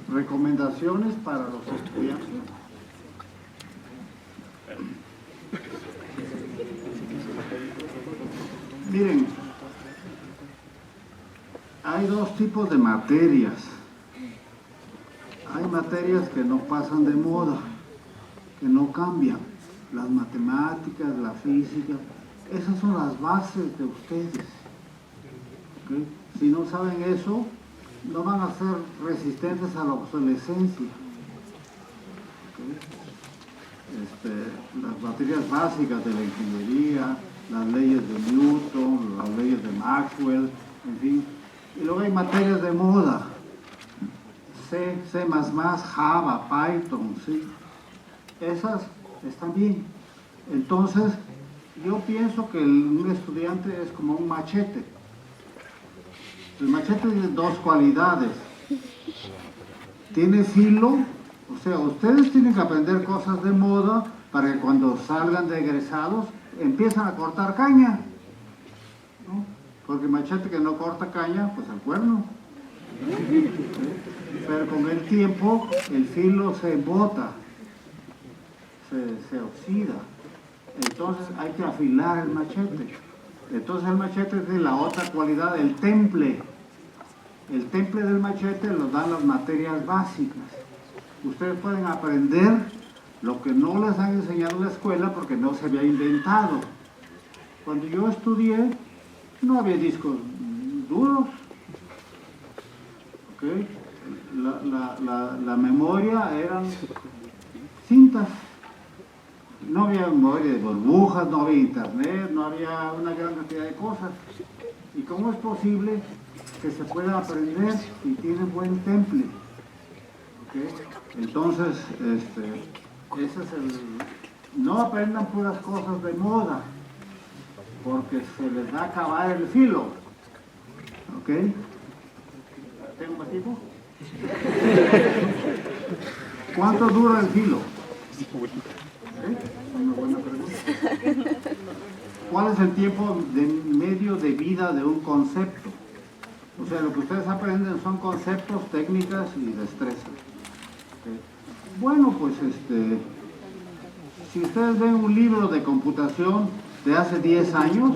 Recomendaciones para los estudiantes. Miren, hay dos tipos de materias. Hay materias que no pasan de moda, que no cambian. Las matemáticas, la física, esas son las bases de ustedes. ¿Okay? Si no saben eso, no van a ser resistentes a la obsolescencia. ¿Okay? Las materias básicas de la ingeniería, las leyes de Newton, las leyes de Maxwell, en fin. Y luego hay materias de moda. C, C++, Java, Python, ¿sí? Esas están bien. Entonces, yo pienso que un estudiante es como un machete. El machete tiene dos cualidades. Tiene filo, o sea, ustedes tienen que aprender cosas de moda para que cuando salgan de egresados empiezan a cortar caña, ¿no? Porque el machete que no corta caña, pues el cuerno. Pero con el tiempo el filo se bota, se oxida. Entonces hay que afilar el machete. Entonces el machete tiene la otra cualidad, el temple. El temple del machete lo dan las materias básicas. Ustedes pueden aprender lo que no les han enseñado en la escuela porque no se había inventado. Cuando yo estudié, no había discos duros. ¿Okay? La memoria eran cintas. No había memoria de burbujas, no había internet, no había una gran cantidad de cosas. ¿Y cómo es posible que se pueda aprender si tiene buen temple? ¿Okay? Entonces, ese es no aprendan puras cosas de moda, porque se les va a acabar el filo. ¿Ok? ¿Tengo más tiempo? ¿Cuánto dura el filo? Una buena pregunta. ¿Cuál es el tiempo medio de vida de un concepto? O sea, lo que ustedes aprenden son conceptos, técnicas y destrezas. ¿Okay? Bueno, pues si ustedes ven un libro de computación de hace 10 años,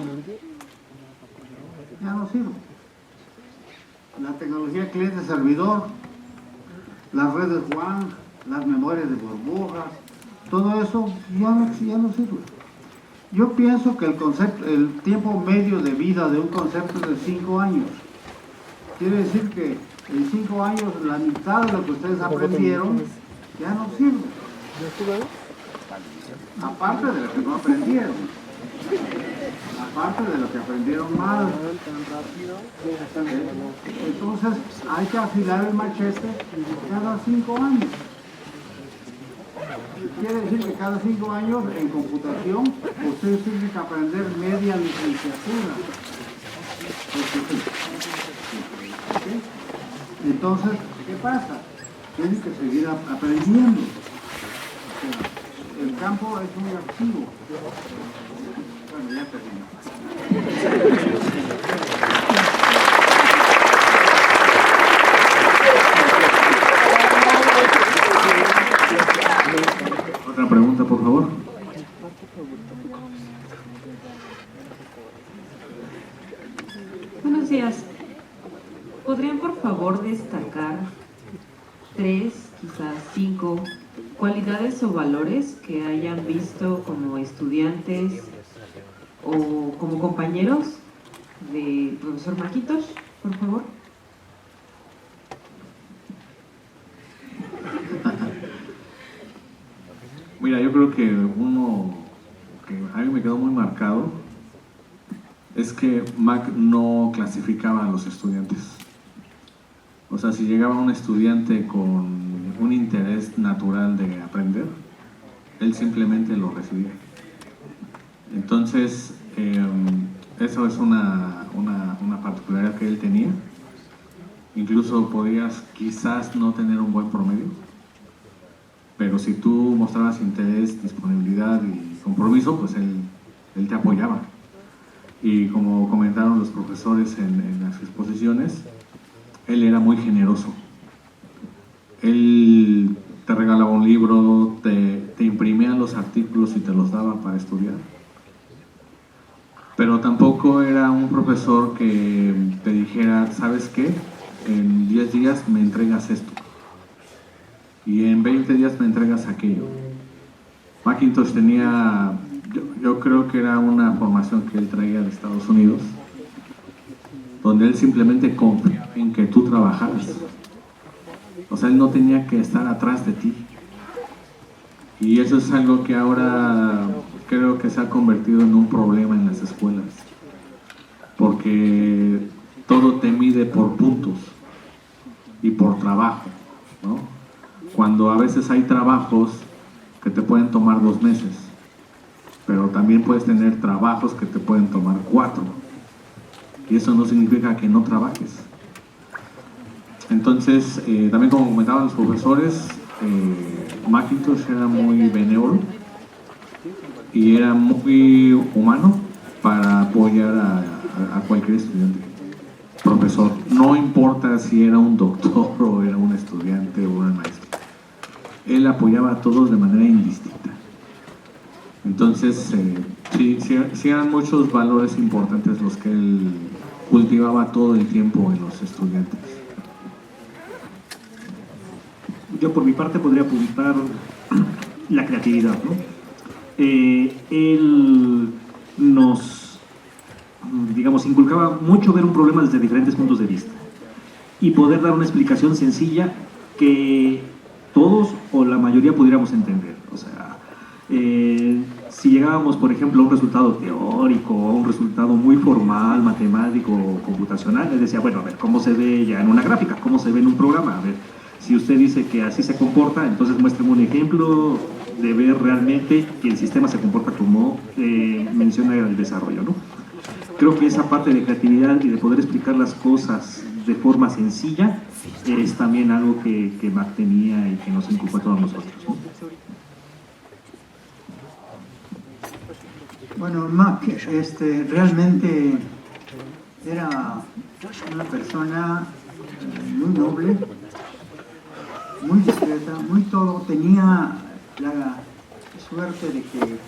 ya no sirve. La tecnología cliente-servidor, las redes WAN, las memorias de burbujas, todo eso ya no sirve. Yo pienso que el tiempo medio de vida de un concepto es de 5 años. Quiere decir que en 5 años la mitad de lo que ustedes aprendieron ya no sirve. Aparte de lo que no aprendieron. aparte de lo que aprendieron mal. Entonces hay que afilar el machete cada 5 años. Quiere decir que cada 5 años en computación ustedes tienen que aprender media licenciatura. ¿Okay? Entonces, ¿qué pasa? Tienen que seguir aprendiendo. O sea, el campo es muy activo. Bueno, ya termino. Otra pregunta, por favor. Buenos días. ¿Podrían por favor destacar 3, quizás 5 cualidades o valores que hayan visto como estudiantes o como compañeros del profesor McIntosh, por favor? Mira, yo creo que uno que a mí me quedó muy marcado es que Mac no clasificaba a los estudiantes. O sea, si llegaba un estudiante con un interés natural de aprender, él simplemente lo recibía. Entonces, eso es una particularidad que él tenía. Incluso podías quizás no tener un buen promedio, pero si tú mostrabas interés, disponibilidad y compromiso, pues él te apoyaba. Y como comentaron los profesores en las exposiciones, él era muy generoso. Él te regalaba un libro, te imprimía los artículos y te los daba para estudiar. Pero tampoco era un profesor que te dijera, ¿sabes qué? En 10 días me entregas esto. Y en 20 días me entregas aquello. McIntosh tenía, yo creo que era una formación que él traía de Estados Unidos, donde él simplemente confiaba en que tú trabajaras. O sea, él no tenía que estar atrás de ti. Y eso es algo que ahora creo que se ha convertido en un problema en las escuelas. Porque todo te mide por puntos y por trabajo, ¿no? Cuando a veces hay trabajos que te pueden tomar 2 meses, pero también puedes tener trabajos que te pueden tomar 4. Y eso no significa que no trabajes. Entonces, también como comentaban los profesores, McIntosh era muy benévolo y era muy humano para apoyar a cualquier estudiante. Profesor, no importa si era un doctor o era un estudiante o un maestro. Él apoyaba a todos de manera indistinta. Entonces, sí eran muchos valores importantes los que él cultivaba todo el tiempo en los estudiantes. Yo por mi parte podría apuntar la creatividad, ¿no? Él nos, digamos, inculcaba mucho ver un problema desde diferentes puntos de vista y poder dar una explicación sencilla que todos o la mayoría pudiéramos entender. O sea, si llegábamos, por ejemplo, a un resultado teórico o a un resultado muy formal, matemático o computacional, él decía, bueno, a ver, ¿cómo se ve ya en una gráfica? ¿Cómo se ve en un programa? A ver, si usted dice que así se comporta, entonces muéstreme un ejemplo de ver realmente que el sistema se comporta como menciona el desarrollo, ¿no? Creo que esa parte de creatividad y de poder explicar las cosas de forma sencilla es también algo que Mac tenía y que nos inculcó a todos nosotros, ¿no? Bueno, Mac realmente era una persona muy noble, muy discreta, muy todo. Tenía la suerte de que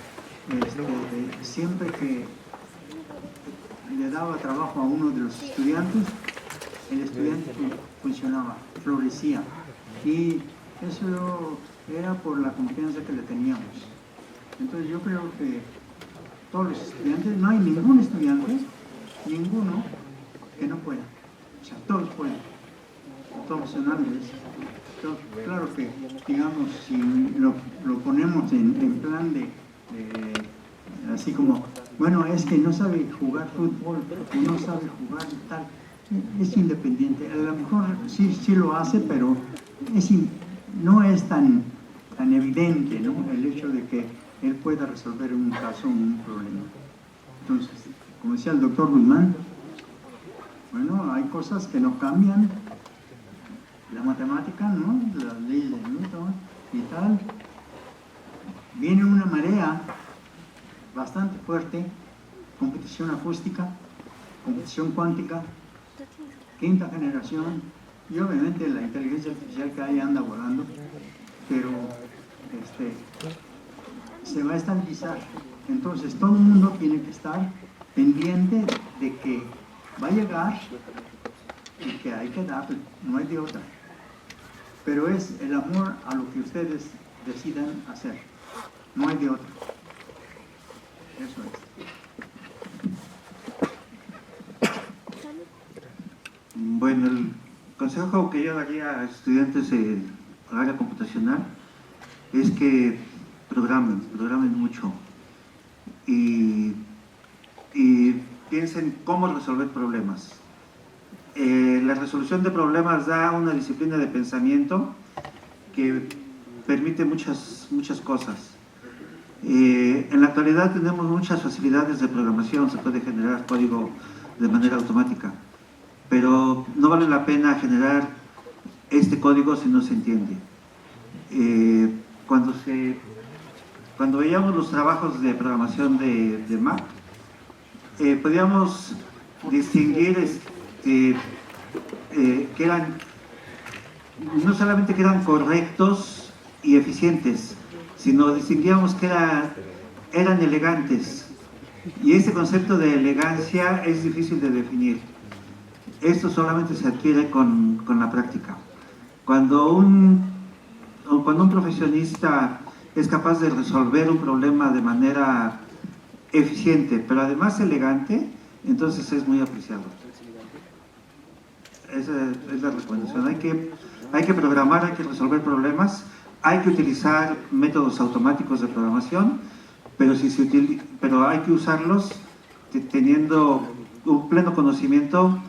siempre que le daba trabajo a uno de los estudiantes, el estudiante funcionaba, florecía. Y eso era por la confianza que le teníamos. Entonces yo creo que todos los estudiantes, no hay ningún estudiante, ninguno que no pueda. O sea, todos pueden, todos son ángeles. Entonces, claro que, digamos, si lo ponemos en plan de así como, bueno, es que no sabe jugar fútbol, o no sabe jugar tal, es independiente. A lo mejor sí lo hace, pero no es tan evidente, ¿no?, el hecho de que él pueda resolver un caso, un problema. Entonces, como decía el doctor Guzmán, bueno, hay cosas que no cambian, la matemática, ¿no?, las leyes de Newton y tal. Viene una marea bastante fuerte, competición acústica, competición cuántica, quinta generación, y obviamente la inteligencia artificial que ahí anda volando, pero se va a estabilizar. Entonces todo el mundo tiene que estar pendiente de que va a llegar y que hay que darle, no hay de otra. Pero es el amor a lo que ustedes decidan hacer, no hay de otra. Eso es. Bueno, el consejo que yo daría a estudiantes del área computacional es que programen mucho y piensen cómo resolver problemas. La resolución de problemas da una disciplina de pensamiento que permite muchas cosas. En la actualidad tenemos muchas facilidades de programación, se puede generar código de manera automática, pero no vale la pena generar este código si no se entiende. Cuando veíamos los trabajos de programación de Mac, podíamos distinguir que eran, no solamente que eran correctos y eficientes, sino distinguíamos que eran elegantes. Y ese concepto de elegancia es difícil de definir. Esto solamente se adquiere con la práctica. Cuando un profesionista es capaz de resolver un problema de manera eficiente, pero además elegante, entonces es muy apreciado. Esa es la recomendación. Hay que programar, hay que resolver problemas, hay que utilizar métodos automáticos de programación, pero hay que usarlos teniendo un pleno conocimiento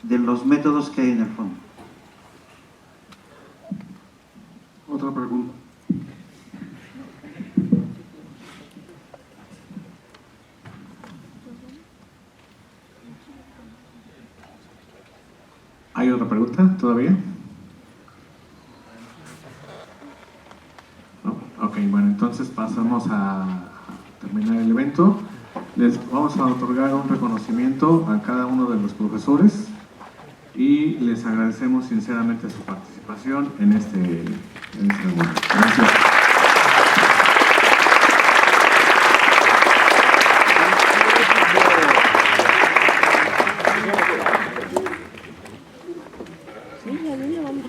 de los métodos que hay en el fondo. Otra pregunta. ¿Hay otra pregunta todavía? No. Ok, bueno, entonces pasamos a terminar el evento. Les vamos a otorgar un reconocimiento a cada uno de los profesores y les agradecemos sinceramente su participación en este momento. Gracias. Sí, ya vamos a